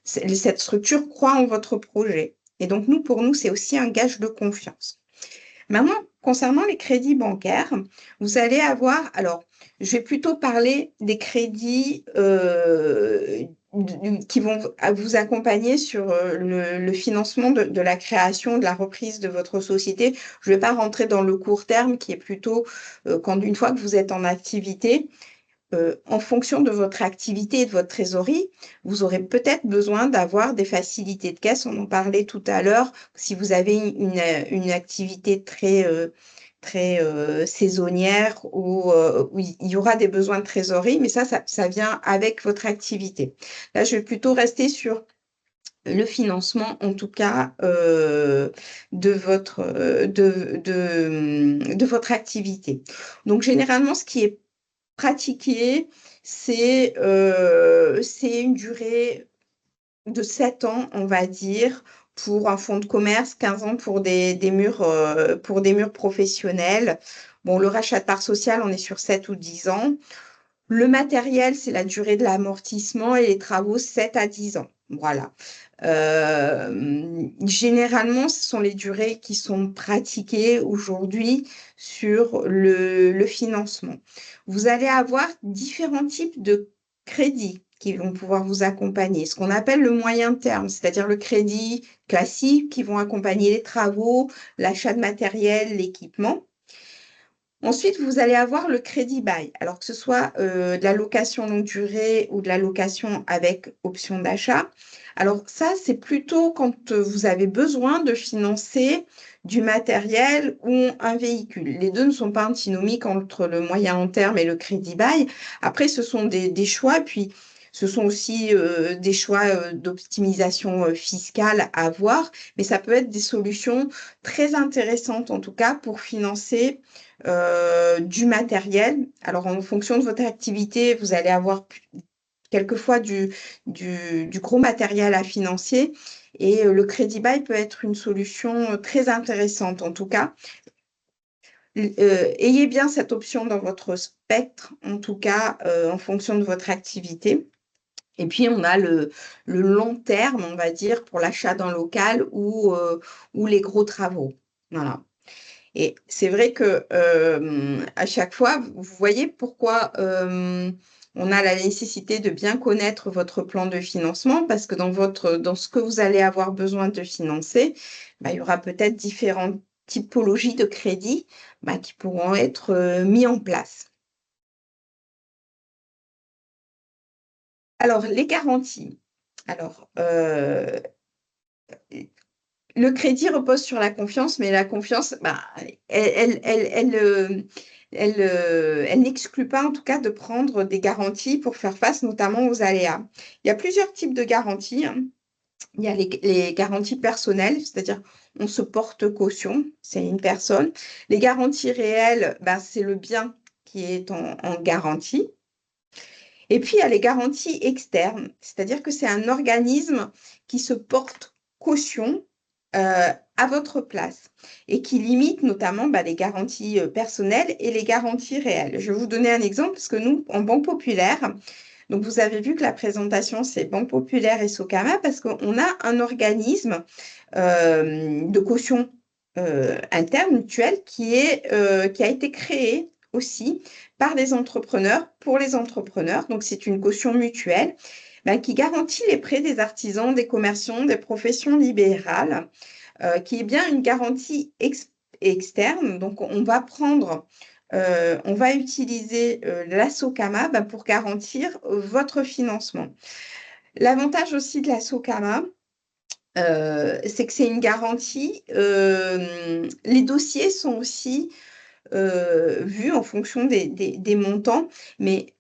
cette structure croit en votre projet. Et donc, pour nous, c'est aussi un gage de confiance. Maintenant, concernant les crédits bancaires, vous allez avoir, alors, je vais plutôt parler des crédits qui vont vous accompagner sur le financement de la création, de la reprise de votre société. Je ne vais pas rentrer dans le court terme qui est plutôt une fois que vous êtes en activité. En fonction de votre activité et de votre trésorerie, vous aurez peut-être besoin d'avoir des facilités de caisse. On en parlait tout à l'heure. Si vous avez une activité très saisonnière où il y aura des besoins de trésorerie, mais ça vient avec votre activité. Là, je vais plutôt rester sur le financement, en tout cas, de votre activité. Donc, généralement, ce qui est pratiqué, c'est une durée de 7 ans, on va dire, pour un fonds de commerce, 15 ans pour des murs professionnels. Bon, le rachat de parts sociales, on est sur 7 ou 10 ans. Le matériel, c'est la durée de l'amortissement et les travaux, 7 à 10 ans. Voilà. Généralement, ce sont les durées qui sont pratiquées aujourd'hui sur le financement. Vous allez avoir différents types de crédits qui vont pouvoir vous accompagner. Ce qu'on appelle le moyen terme, c'est-à-dire le crédit classique qui vont accompagner les travaux, l'achat de matériel, l'équipement. Ensuite, vous allez avoir le crédit bail. Alors que ce soit de la location longue durée ou de la location avec option d'achat. Alors ça, c'est plutôt quand vous avez besoin de financer du matériel ou un véhicule. Les deux ne sont pas antinomiques entre le moyen long terme et le crédit bail. Après, ce sont des choix, puis ce sont aussi des choix d'optimisation fiscale à voir, mais ça peut être des solutions très intéressantes en tout cas pour financer du matériel. Alors, en fonction de votre activité, vous allez avoir quelquefois du gros matériel à financer et le crédit bail peut être une solution très intéressante en tout cas. Ayez bien cette option dans votre spectre, en tout cas en fonction de votre activité. Et puis, on a le long terme, on va dire, pour l'achat d'un local ou les gros travaux. Voilà. Et c'est vrai que à chaque fois, vous voyez pourquoi on a la nécessité de bien connaître votre plan de financement, parce que dans ce que vous allez avoir besoin de financer, il y aura peut-être différentes typologies de crédits qui pourront être mis en place. Alors, les garanties. Alors, le crédit repose sur la confiance, mais la confiance, elle n'exclut pas en tout cas de prendre des garanties pour faire face notamment aux aléas. Il y a plusieurs types de garanties. Il y a les garanties personnelles, c'est-à-dire on se porte caution, c'est une personne. Les garanties réelles, c'est le bien qui est en garantie. Et puis, il y a les garanties externes, c'est-à-dire que c'est un organisme qui se porte caution à votre place et qui limite notamment les garanties personnelles et les garanties réelles. Je vais vous donner un exemple parce que nous, en Banque Populaire, donc vous avez vu que la présentation, c'est Banque Populaire et Socama parce qu'on a un organisme de caution interne, mutuelle, qui a été créé aussi par des entrepreneurs, pour les entrepreneurs. Donc, c'est une caution mutuelle qui garantit les prêts des artisans, des commerçants, des professions libérales, qui est bien une garantie externe. Donc, on va prendre on va utiliser la SOCAMA pour garantir votre financement. L'avantage aussi de la SOCAMA, c'est que c'est une garantie. Les dossiers sont aussi vus en fonction des montants, mais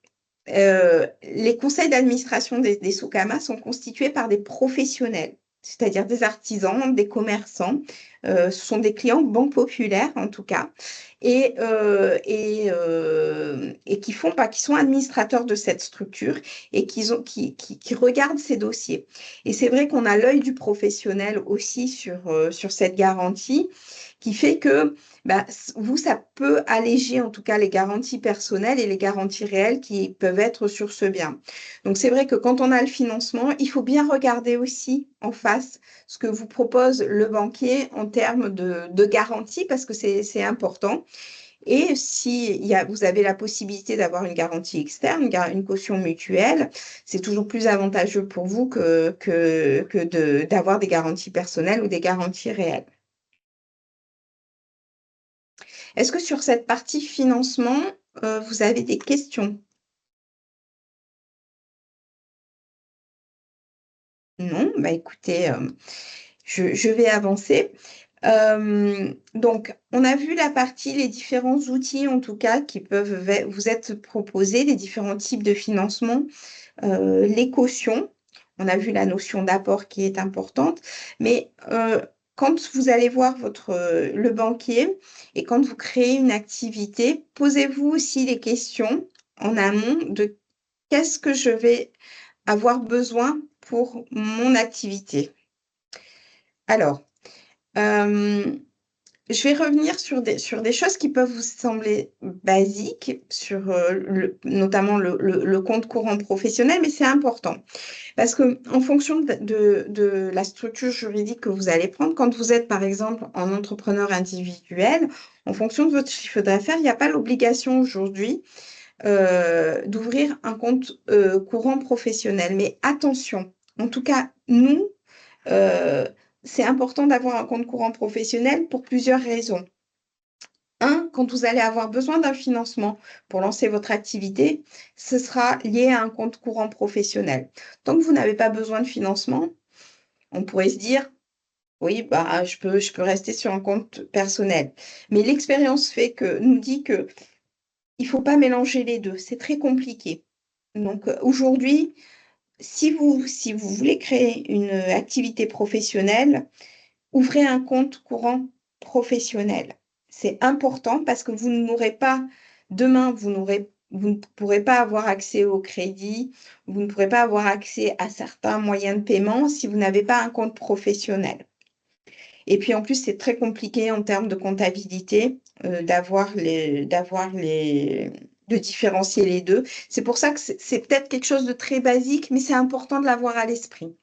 les conseils d'administration des SOCAMA sont constitués par des professionnels, c'est-à-dire des artisans, des commerçants. Ce sont des clients Banque Populaire, en tout cas, et qui sont administrateurs de cette structure et qui regardent ces dossiers. Et c'est vrai qu'on a l'œil du professionnel aussi sur cette garantie, qui fait que ça peut alléger en tout cas les garanties personnelles et les garanties réelles qui peuvent être sur ce bien. Donc, c'est vrai que quand on a le financement, il faut bien regarder aussi en face ce que vous propose le banquier en termes de garantie, parce que c'est important. Et si vous avez la possibilité d'avoir une garantie externe, une caution mutuelle, c'est toujours plus avantageux pour vous que d'avoir des garanties personnelles ou des garanties réelles. Est-ce que sur cette partie financement, vous avez des questions? Non? Écoutez, je vais avancer. Donc, on a vu la partie, les différents outils, en tout cas, qui peuvent vous être proposés, les différents types de financement, les cautions. On a vu la notion d'apport qui est importante, mais quand vous allez voir le banquier et quand vous créez une activité, posez-vous aussi les questions en amont de qu'est-ce que je vais avoir besoin pour mon activité. Alors, je vais revenir sur des choses qui peuvent vous sembler basiques, notamment le compte courant professionnel, mais c'est important. Parce qu'en fonction de la structure juridique que vous allez prendre, quand vous êtes par exemple en entrepreneur individuel, en fonction de votre chiffre d'affaires, il n'y a pas l'obligation aujourd'hui d'ouvrir un compte courant professionnel. Mais attention, en tout cas, nous, c'est important d'avoir un compte courant professionnel pour plusieurs raisons. Quand vous allez avoir besoin d'un financement pour lancer votre activité, ce sera lié à un compte courant professionnel. Tant que vous n'avez pas besoin de financement, on pourrait se dire, oui, je peux rester sur un compte personnel. Mais l'expérience nous dit que il ne faut pas mélanger les deux. C'est très compliqué. Donc aujourd'hui, si vous voulez créer une activité professionnelle, ouvrez un compte courant professionnel. C'est important parce que vous n'aurez pas, demain, vous ne pourrez pas avoir accès au crédit, vous ne pourrez pas avoir accès à certains moyens de paiement si vous n'avez pas un compte professionnel. Et puis en plus, c'est très compliqué en termes de comptabilité de différencier les deux. C'est pour ça que c'est peut-être quelque chose de très basique, mais c'est important de l'avoir à l'esprit.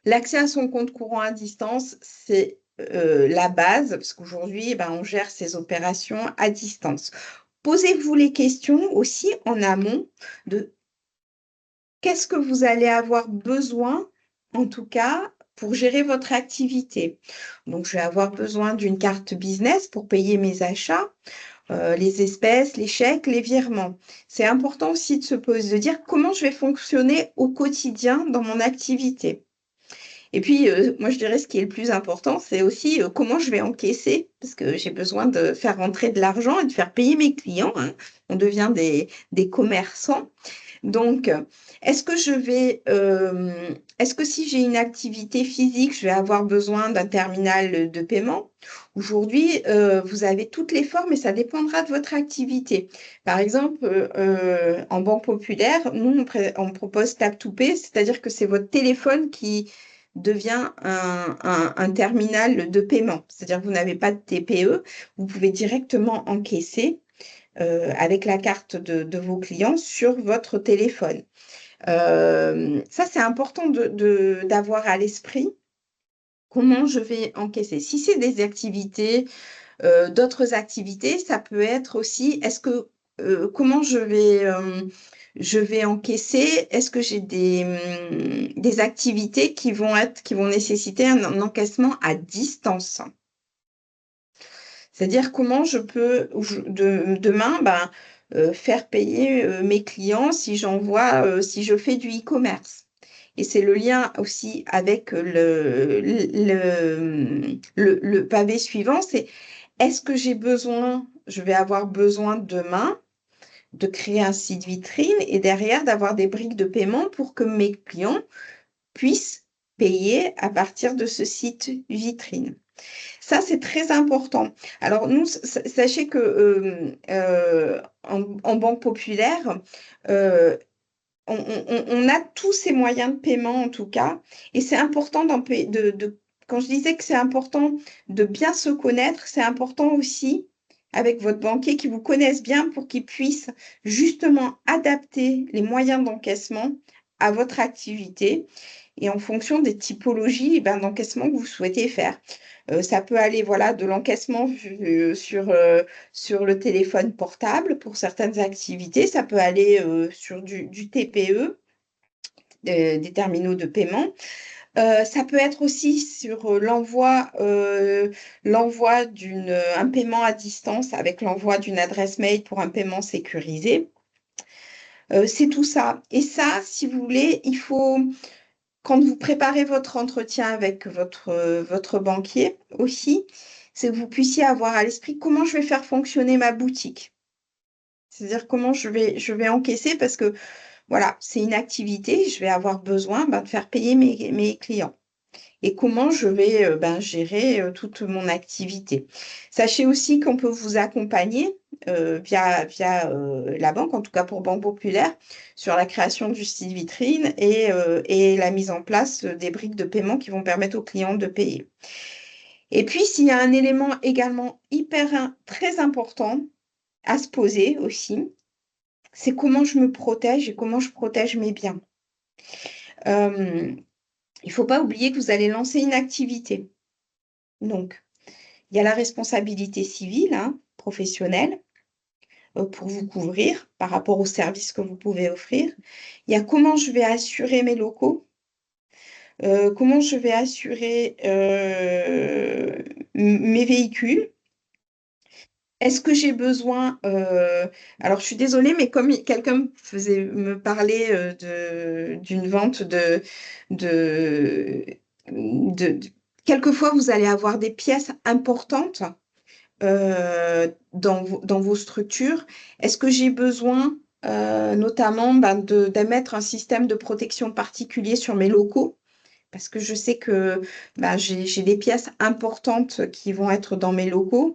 L'accès à son compte courant à distance, c'est la base, parce qu'aujourd'hui, on gère ces opérations à distance. Posez-vous les questions aussi en amont de qu'est-ce que vous allez avoir besoin, en tout cas, pour gérer votre activité. Donc, je vais avoir besoin d'une carte business pour payer mes achats, les espèces, les chèques, les virements. C'est important aussi de dire comment je vais fonctionner au quotidien dans mon activité. Et puis, moi, je dirais ce qui est le plus important, c'est aussi comment je vais encaisser, parce que j'ai besoin de faire rentrer de l'argent et de faire payer mes clients. On devient des commerçants. Donc, est-ce que si j'ai une activité physique, je vais avoir besoin d'un terminal de paiement? Aujourd'hui, vous avez toutes les formes et ça dépendra de votre activité. Par exemple, en Banque Populaire, nous, on propose Tap to Pay, c'est-à-dire que c'est votre téléphone qui devient un terminal de paiement. C'est-à-dire que vous n'avez pas de TPE, vous pouvez directement encaisser avec la carte de vos clients sur votre téléphone. Ça, c'est important d'avoir à l'esprit comment je vais encaisser. Si c'est des activités, d'autres activités, ça peut être aussi, comment je vais encaisser? Est-ce que j'ai des activités qui vont nécessiter un encaissement à distance? C'est-à-dire comment je peux demain faire payer mes clients si si je fais du e-commerce. Et c'est le lien aussi avec le pavé suivant, c'est est-ce que je vais avoir besoin demain de créer un site vitrine et derrière d'avoir des briques de paiement pour que mes clients puissent payer à partir de ce site vitrine. Ça, c'est très important. Alors, nous, sachez que en Banque Populaire, on a tous ces moyens de paiement, en tout cas, et c'est important quand je disais que c'est important de bien se connaître, c'est important aussi avec votre banquier qui vous connaisse bien pour qu'il puisse justement adapter les moyens d'encaissement à votre activité et en fonction des typologies d'encaissement que vous souhaitez faire. Ça peut aller voilà, de l'encaissement sur le téléphone portable pour certaines activités. Ça peut aller sur du TPE, des terminaux de paiement. Ça peut être aussi sur l'envoi d'un paiement à distance avec l'envoi d'une adresse mail pour un paiement sécurisé. C'est tout ça. Et ça, si vous voulez, il faut, quand vous préparez votre entretien avec votre banquier aussi, c'est que vous puissiez avoir à l'esprit comment je vais faire fonctionner ma boutique. C'est-à-dire comment je vais encaisser parce que voilà, c'est une activité, je vais avoir besoin de faire payer mes clients. Et comment je vais gérer toute mon activité. Sachez aussi qu'on peut vous accompagner via la banque, en tout cas pour Banque Populaire, sur la création du site vitrine et la mise en place des briques de paiement qui vont permettre aux clients de payer. Et puis, s'il y a un élément également très important à se poser aussi, c'est comment je me protège et comment je protège mes biens. Il ne faut pas oublier que vous allez lancer une activité. Donc, il y a la responsabilité civile, professionnelle, pour vous couvrir par rapport aux services que vous pouvez offrir. Il y a comment je vais assurer mes locaux, comment je vais assurer mes véhicules. Est-ce que j'ai besoin alors, je suis désolée, mais comme quelqu'un me parlait d'une vente quelquefois, vous allez avoir des pièces importantes dans vos structures. Est-ce que j'ai besoin notamment d'émettre un système de protection particulier sur mes locaux? Parce que je sais que j'ai des pièces importantes qui vont être dans mes locaux.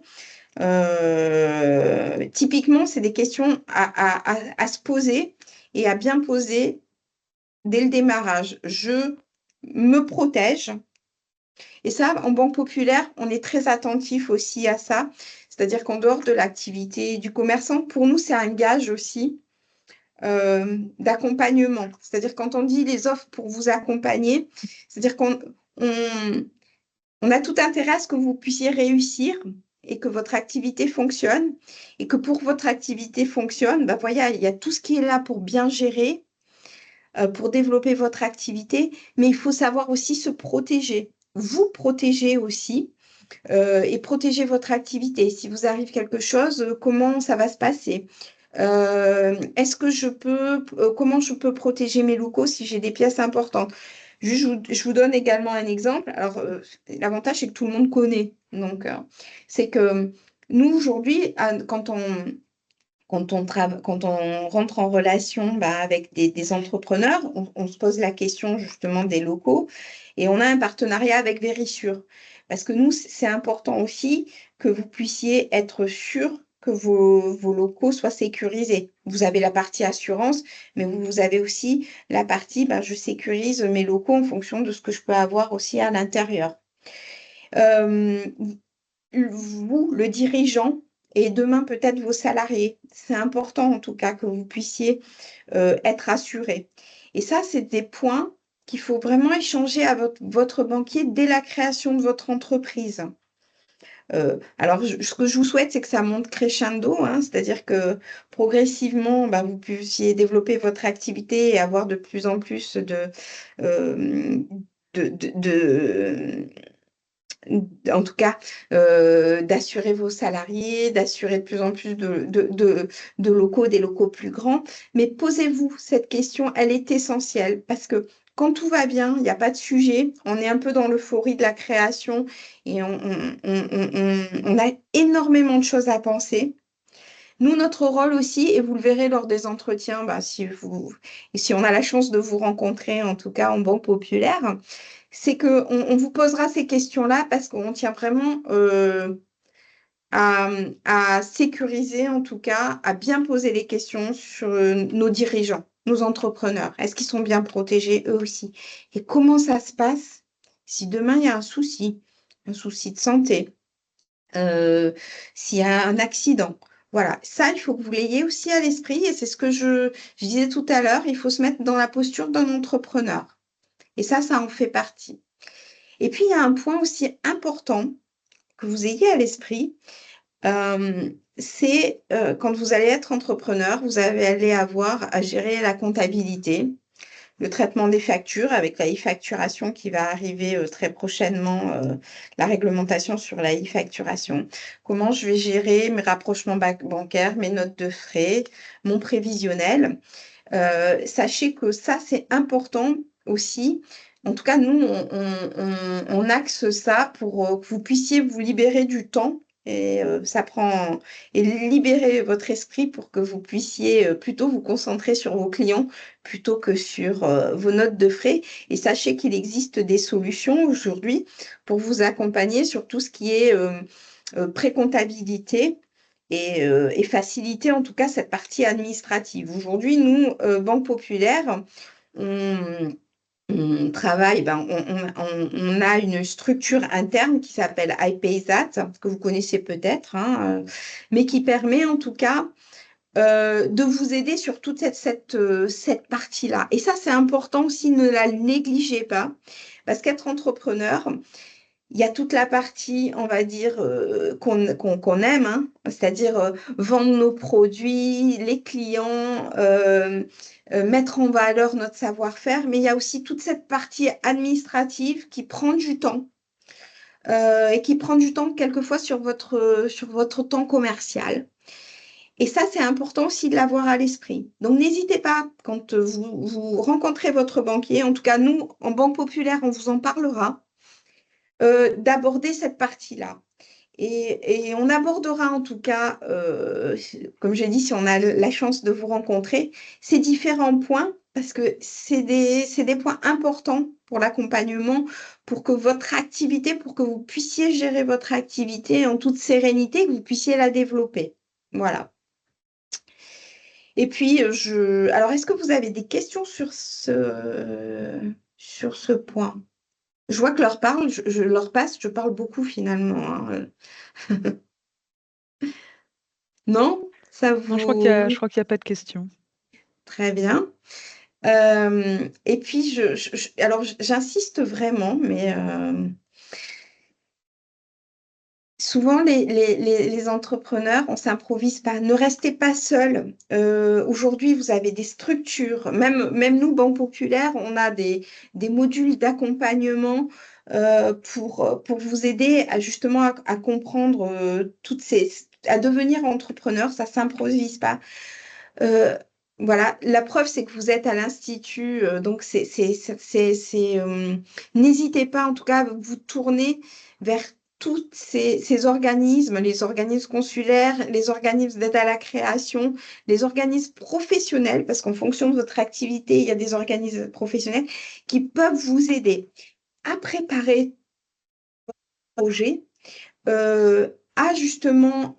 Typiquement, c'est des questions à se poser et à bien poser dès le démarrage. Je me protège. Et ça, en Banque Populaire, on est très attentif aussi à ça. C'est-à-dire qu'en dehors de l'activité du commerçant, pour nous, c'est un gage aussi d'accompagnement. C'est-à-dire quand on dit les offres pour vous accompagner, c'est-à-dire qu'on a tout intérêt à ce que vous puissiez réussir et que votre activité fonctionne. Et que pour votre activité fonctionne, voilà, il y a tout ce qui est là pour bien gérer, pour développer votre activité, mais il faut savoir aussi se protéger. Vous protéger aussi et protéger votre activité. Si vous arrive quelque chose, comment ça va se passer? Comment je peux protéger mes locaux si j'ai des pièces importantes? Je vous donne également un exemple. Alors, l'avantage, c'est que tout le monde connaît. Donc, c'est que nous, aujourd'hui, quand on rentre en relation avec des entrepreneurs, on se pose la question justement des locaux et on a un partenariat avec Verisure. Parce que nous, c'est important aussi que vous puissiez être sûr que vos locaux soient sécurisés. Vous avez la partie assurance, mais vous avez aussi la partie, je sécurise mes locaux en fonction de ce que je peux avoir aussi à l'intérieur. Vous, le dirigeant, et demain peut-être vos salariés. C'est important en tout cas que vous puissiez être assuré. Et ça, c'est des points qu'il faut vraiment échanger à votre banquier dès la création de votre entreprise. Alors, ce que je vous souhaite, c'est que ça monte crescendo, c'est-à-dire que progressivement, vous puissiez développer votre activité et avoir de plus en plus en tout cas, d'assurer vos salariés, d'assurer de plus en plus de locaux, des locaux plus grands. Mais posez-vous cette question, elle est essentielle parce que quand tout va bien, il n'y a pas de sujet, on est un peu dans l'euphorie de la création et on a énormément de choses à penser. Nous, notre rôle aussi, et vous le verrez lors des entretiens, si on a la chance de vous rencontrer, en tout cas en Banque Populaire, c'est qu'on vous posera ces questions-là parce qu'on tient vraiment à sécuriser, en tout cas, à bien poser les questions sur nos dirigeants, nos entrepreneurs. Est-ce qu'ils sont bien protégés eux aussi? Et comment ça se passe si demain il y a un souci de santé, s'il y a un accident? Voilà, ça, il faut que vous l'ayez aussi à l'esprit et c'est ce que je disais tout à l'heure, il faut se mettre dans la posture d'un entrepreneur. Et ça en fait partie. Et puis, il y a un point aussi important que vous ayez à l'esprit, c'est quand vous allez être entrepreneur, vous allez avoir à gérer la comptabilité, le traitement des factures avec la e-facturation qui va arriver très prochainement, la réglementation sur la e-facturation. Comment je vais gérer mes rapprochements bancaires, mes notes de frais, mon prévisionnel. Sachez que ça, c'est important aussi. En tout cas, nous, on axe ça pour que vous puissiez vous libérer du temps et libérer votre esprit pour que vous puissiez plutôt vous concentrer sur vos clients plutôt que sur vos notes de frais. Et sachez qu'il existe des solutions aujourd'hui pour vous accompagner sur tout ce qui est pré-comptabilité et faciliter en tout cas cette partie administrative. Aujourd'hui, nous, Banque Populaire, on travaille, on a une structure interne qui s'appelle iPaySat, que vous connaissez peut-être, hein, mais qui permet en tout cas de vous aider sur toute cette partie-là. Et ça, c'est important aussi, ne la négligez pas, parce qu'être entrepreneur, il y a toute la partie, on va dire, qu'on aime, hein, c'est-à-dire vendre nos produits, les clients, mettre en valeur notre savoir-faire, mais il y a aussi toute cette partie administrative qui prend du temps et qui prend du temps quelquefois sur votre temps commercial. Et ça, c'est important aussi de l'avoir à l'esprit. Donc, n'hésitez pas, quand vous rencontrez votre banquier, en tout cas, nous, en Banque Populaire, on vous en parlera, d'aborder cette partie-là. Et on abordera en tout cas, comme j'ai dit, si on a la chance de vous rencontrer, ces différents points, parce que c'est des points importants pour l'accompagnement, pour que votre activité, pour que vous puissiez gérer votre activité en toute sérénité, que vous puissiez la développer. Voilà. Et puis, alors, est-ce que vous avez des questions sur ce point? Je vois que je leur passe, je parle beaucoup finalement, hein. Non? Ça Non, je crois qu'il vous... y a pas de questions. Très bien. Et puis, alors, j'insiste vraiment, mais souvent, les entrepreneurs, on ne s'improvise pas. Ne restez pas seul. Aujourd'hui, vous avez des structures. Même nous, Banque Populaire, on a des modules d'accompagnement pour vous aider à justement à comprendre à devenir entrepreneur. Ça ne s'improvise pas. Voilà, la preuve, c'est que vous êtes à l'Institut, donc n'hésitez pas en tout cas à vous tourner vers tous ces organismes, les organismes consulaires, les organismes d'aide à la création, les organismes professionnels, parce qu'en fonction de votre activité, il y a des organismes professionnels qui peuvent vous aider à préparer votre projet, à justement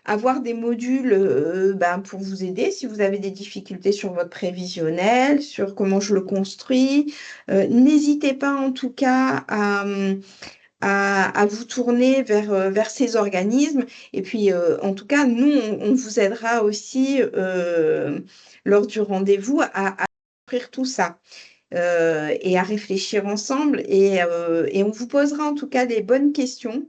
avoir des modules pour vous aider si vous avez des difficultés sur votre prévisionnel, sur comment je le construis. N'hésitez pas en tout cas à vous tourner vers ces organismes. Et puis, en tout cas, nous, on vous aidera aussi lors du rendez-vous à offrir tout ça. Et à réfléchir ensemble et on vous posera en tout cas des bonnes questions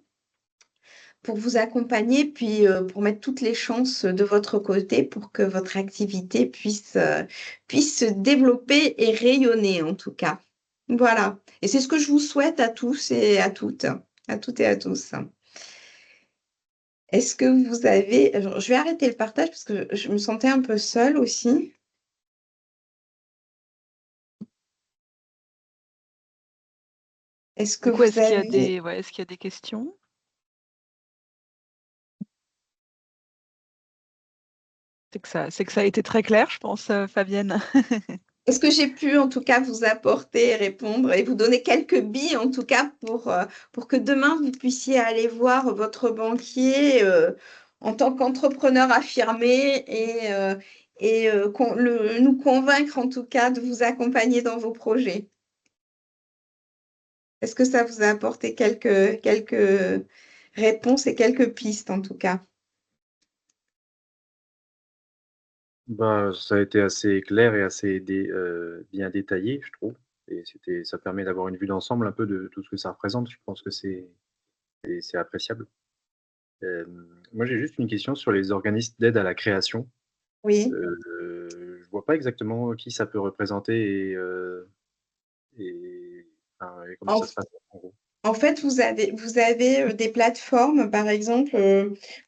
pour vous accompagner, puis pour mettre toutes les chances de votre côté pour que votre activité puisse se développer et rayonner en tout cas. Voilà. Et c'est ce que je vous souhaite à tous et à toutes, à toutes et à tous. Est-ce que vous avez... Alors, je vais arrêter le partage parce que je me sentais un peu seule aussi. Est-ce que Du coup, vous avez... est-ce qu'il y a des questions? C'est que ça a été très clair, je pense, Fabienne. Est-ce que j'ai pu en tout cas vous apporter, répondre et vous donner quelques billes en tout cas pour que demain vous puissiez aller voir votre banquier en tant qu'entrepreneur affirmé et nous convaincre en tout cas de vous accompagner dans vos projets. Est-ce que ça vous a apporté quelques réponses et quelques pistes en tout cas? Bah, ça a été assez clair et assez bien détaillé, je trouve. Et ça permet d'avoir une vue d'ensemble un peu de tout ce que ça représente. Je pense que c'est appréciable. Moi, j'ai juste une question sur les organismes d'aide à la création. Oui. Je vois pas exactement qui ça peut représenter et, enfin, et comment En, ça se passe en gros. En fait, vous avez des plateformes, par exemple,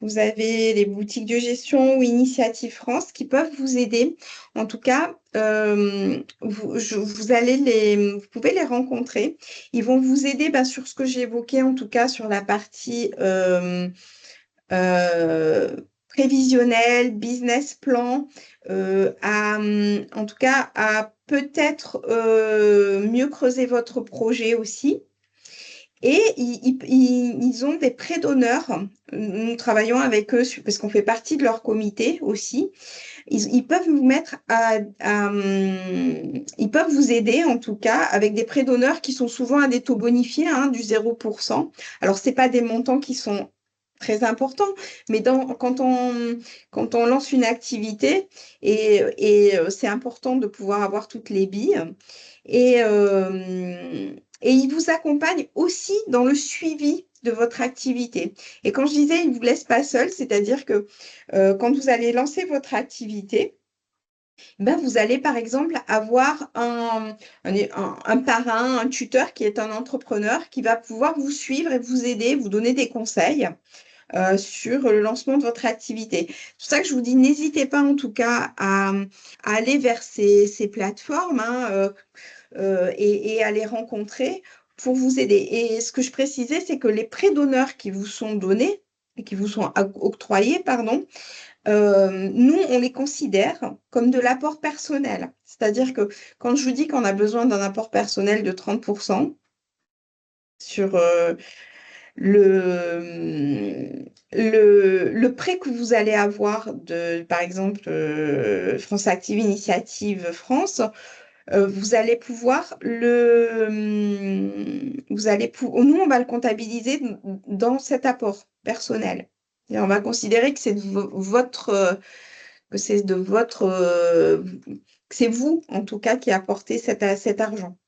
vous avez les boutiques de gestion ou Initiative France qui peuvent vous aider. En tout cas, vous pouvez les rencontrer. Ils vont vous aider sur ce que j'ai évoqué, en tout cas sur la partie euh, prévisionnelle, business plan, en tout cas, à peut-être mieux creuser votre projet aussi. Et ils ont des prêts d'honneur. Nous travaillons avec eux parce qu'on fait partie de leur comité aussi. Ils peuvent vous mettre ils peuvent vous aider en tout cas avec des prêts d'honneur qui sont souvent à des taux bonifiés, hein, du 0%. Alors, c'est pas des montants qui sont très importants, mais quand on lance une activité et c'est important de pouvoir avoir toutes les billes. Et il vous accompagne aussi dans le suivi de votre activité. Et quand je disais, il ne vous laisse pas seul, c'est-à-dire que quand vous allez lancer votre activité, vous allez par exemple avoir un parrain, un tuteur qui est un entrepreneur qui va pouvoir vous suivre et vous aider, vous donner des conseils sur le lancement de votre activité. C'est pour ça que je vous dis, n'hésitez pas en tout cas à aller vers ces plateformes, hein, et à les rencontrer pour vous aider. Et ce que je précisais, c'est que les prêts d'honneur qui vous sont donnés, et qui vous sont octroyés, pardon, nous, on les considère comme de l'apport personnel. C'est-à-dire que quand je vous dis qu'on a besoin d'un apport personnel de 30% sur le prêt que vous allez avoir de, par exemple, France Active Initiative France, vous allez pouvoir nous, on va le comptabiliser dans cet apport personnel. Et on va considérer que c'est de votre, que c'est de votre, que c'est vous, en tout cas, qui apportez cet argent.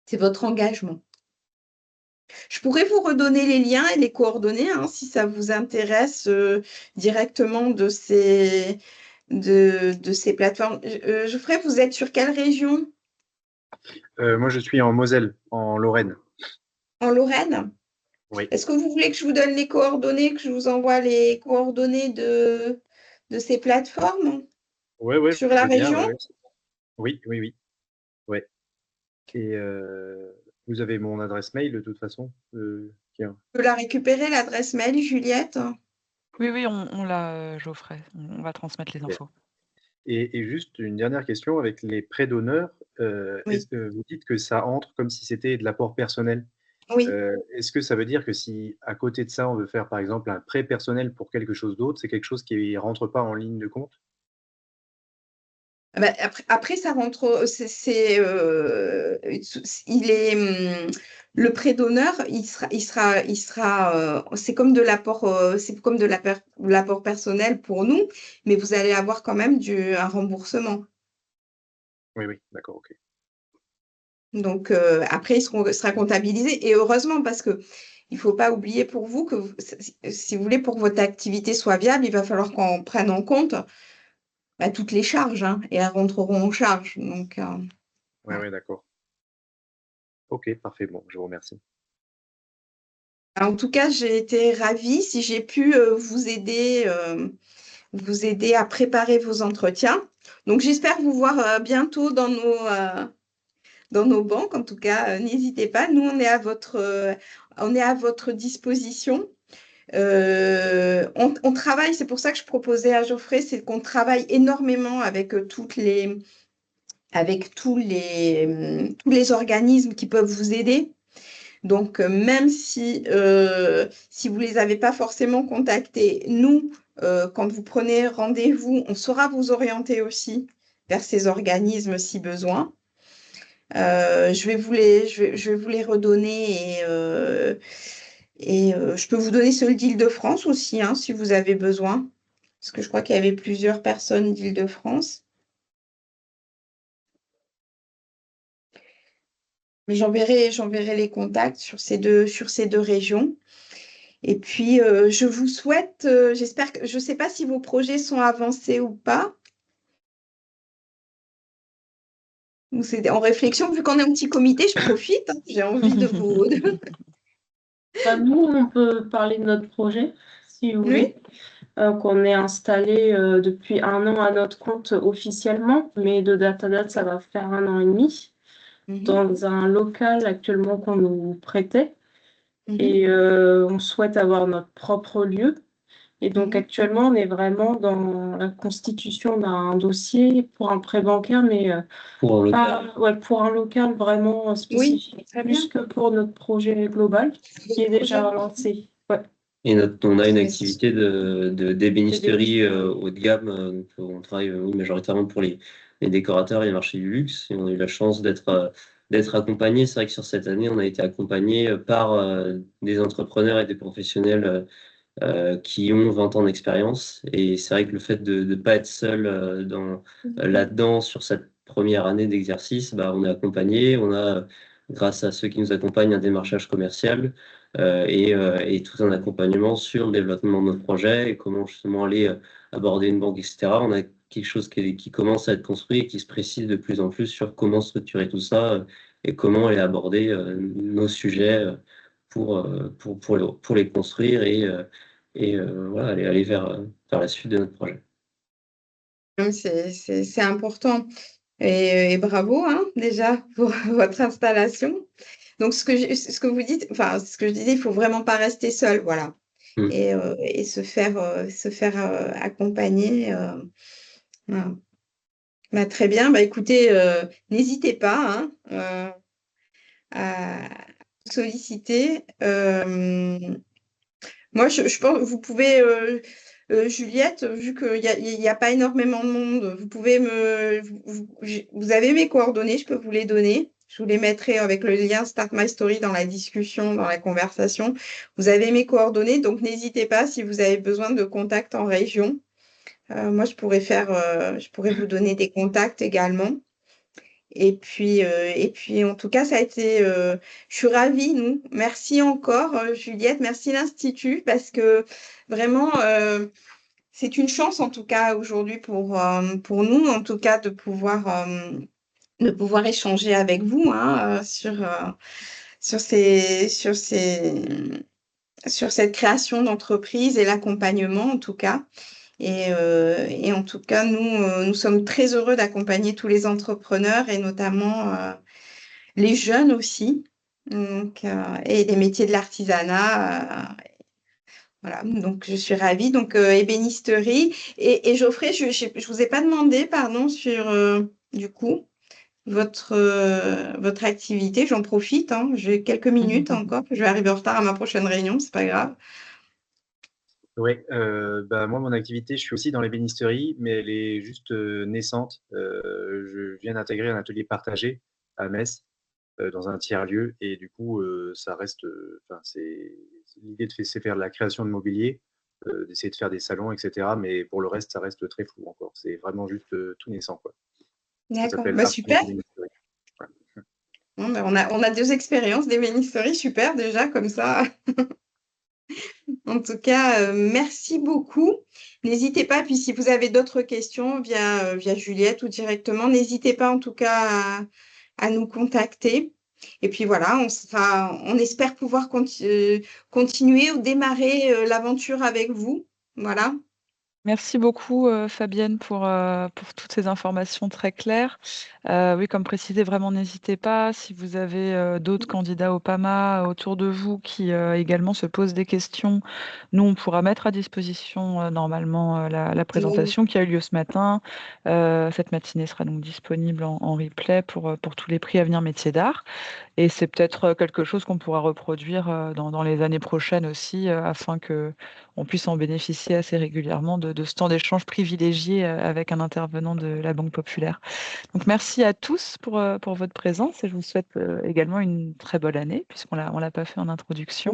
C'est votre engagement. Je pourrais vous redonner les liens et les coordonnées, hein, si ça vous intéresse, directement de ces plateformes. Geoffrey, vous êtes sur quelle région? Moi, je suis en Moselle, en Lorraine. En Lorraine? Oui. Est-ce que vous voulez que je vous donne les coordonnées, que je vous envoie les coordonnées de ces plateformes Ouais, ouais, sur je la veux bien. région? Ouais, ouais. Oui, oui, oui. Ouais. Et vous avez mon adresse mail de toute façon. Tiens. Je peux la récupérer, l'adresse mail, Juliette? Oui, oui, on l'a, Geoffrey. On va transmettre les Ok. infos. Et juste une dernière question avec les prêts d'honneur. Oui, Vous dites que ça entre comme si c'était de l'apport personnel. oui. Est-ce que ça veut dire que si à côté de ça, on veut faire par exemple un prêt personnel pour quelque chose d'autre, c'est quelque chose qui ne rentre pas en ligne de compte? Ah bah, après, ça rentre, il est, le prêt d'honneur, c'est comme de l'apport, l'apport personnel pour nous, mais vous allez avoir quand même un remboursement. Oui, oui, d'accord, ok. Donc, après, sera comptabilisé et heureusement parce que il faut pas oublier pour vous que si vous voulez, pour que votre activité soit viable, il va falloir qu'on prenne en compte toutes les charges, hein, et elles rentreront en charge. Donc, Ouais, voilà. ouais, d'accord. Ok, parfait. Bon, je vous remercie. En tout cas, j'ai été ravie si j'ai pu vous aider à préparer vos entretiens. Donc, j'espère vous voir bientôt dans nos banques. En tout cas, n'hésitez pas. Nous, on est à votre disposition. On travaille, c'est pour ça que je proposais à Geoffrey, c'est qu'on travaille énormément avec tous les organismes qui peuvent vous aider. Donc, même si vous ne les avez pas forcément contactés, nous, quand vous prenez rendez-vous, on saura vous orienter aussi vers ces organismes si besoin. Je vais vous les redonner et je peux vous donner ceux d'Île-de-France aussi, hein, si vous avez besoin. Parce que je crois qu'il y avait plusieurs personnes d'Île-de-France. Mais j'enverrai les contacts sur sur ces deux régions. Et puis, je vous souhaite, je ne sais pas si vos projets sont avancés ou pas, ou c'est en réflexion. Vu qu'on est un petit comité, je profite, hein, j'ai envie de vous... Nous, on peut parler de notre projet, si vous voulez. Oui, Qu'on est installé depuis 1 an à notre compte officiellement, mais de date à date, ça va faire 1 an et demi, dans un local actuellement qu'on nous prêtait. Et on souhaite avoir notre propre lieu. Et donc actuellement, on est vraiment dans la constitution d'un dossier pour un prêt bancaire, mais Pour un local. pour un local vraiment spécifique, très bien. plus que pour notre projet global qui est déjà lancé. Ouais. Et on a une Ouais. activité d'ébénisterie haut de gamme. Donc on travaille majoritairement pour les décorateurs et les marchés du luxe. Et on a eu la chance d'être accompagné. C'est vrai que sur cette année, on a été accompagné par des entrepreneurs et des professionnels qui ont 20 ans d'expérience. Et c'est vrai que le fait de ne pas être seul là-dedans sur cette première année d'exercice, on est accompagné. On a, grâce à ceux qui nous accompagnent, un démarchage commercial et tout un accompagnement sur le développement de notre projet et comment justement aller aborder une banque, etc. On a quelque chose qui commence à être construit et qui se précise de plus en plus sur comment structurer tout ça et comment aller aborder nos sujets pour les construire et voilà, aller vers la suite de notre projet. C'est important. Et bravo, hein, déjà, pour votre installation. Donc, ce que vous dites, enfin, ce que je disais, il faut vraiment pas rester seul, voilà. Et se faire accompagner. Voilà. Très bien. Écoutez, n'hésitez pas, hein, à solliciter. Moi, je pense que vous pouvez, Juliette, vu qu'il y a pas énormément de monde, vous pouvez vous avez mes coordonnées, je peux vous les donner. Je vous les mettrai avec le lien Start My Story dans la discussion, dans la conversation. Vous avez mes coordonnées, donc n'hésitez pas si vous avez besoin de contacts en région. Moi, je pourrais vous donner des contacts également. Et puis, en tout cas, je suis ravie, nous. Merci encore, Juliette. Merci l'Institut, parce que vraiment, c'est une chance, en tout cas, aujourd'hui pour nous, en tout cas, de pouvoir échanger avec vous, hein, sur cette création d'entreprise et l'accompagnement, en tout cas. Et en tout cas, nous sommes très heureux d'accompagner tous les entrepreneurs et notamment les jeunes aussi, donc, et les métiers de l'artisanat. Voilà, donc je suis ravie. Donc, ébénisterie. Et Geoffrey, je vous ai pas demandé, pardon, sur du coup votre activité. J'en profite, hein, j'ai quelques minutes encore. Je vais arriver en retard à ma prochaine réunion, c'est pas grave. Oui, moi, mon activité, je suis aussi dans l'ébénisterie, mais elle est juste naissante. Je viens d'intégrer un atelier partagé à Metz, dans un tiers-lieu, et du coup, ça reste, l'idée c'est faire de la création de mobilier, d'essayer de faire des salons, etc. Mais pour le reste, ça reste très flou encore. C'est vraiment juste tout naissant, quoi. Ça D'accord, s'appelle super. Ébénisterie. Ouais. Bon, on a 2 expériences d'ébénisterie, super déjà, comme ça. En tout cas, merci beaucoup. N'hésitez pas, puis si vous avez d'autres questions via Juliette ou directement, n'hésitez pas en tout cas à nous contacter. Et puis voilà, on espère pouvoir continuer ou démarrer l'aventure avec vous. Voilà. Merci beaucoup, Fabienne, pour toutes ces informations très claires. Oui, comme précisé, vraiment n'hésitez pas. Si vous avez d'autres candidats au PAMA autour de vous qui également se posent des questions, nous, on pourra mettre à disposition normalement la présentation qui a eu lieu ce matin. Cette matinée sera donc disponible en replay pour tous les prix à venir métiers d'art. Et c'est peut-être quelque chose qu'on pourra reproduire dans les années prochaines aussi, afin qu'on puisse en bénéficier assez régulièrement de ce temps d'échange privilégié avec un intervenant de la Banque Populaire. Donc merci à tous pour votre présence et je vous souhaite également une très bonne année, puisqu'on l'a pas fait en introduction.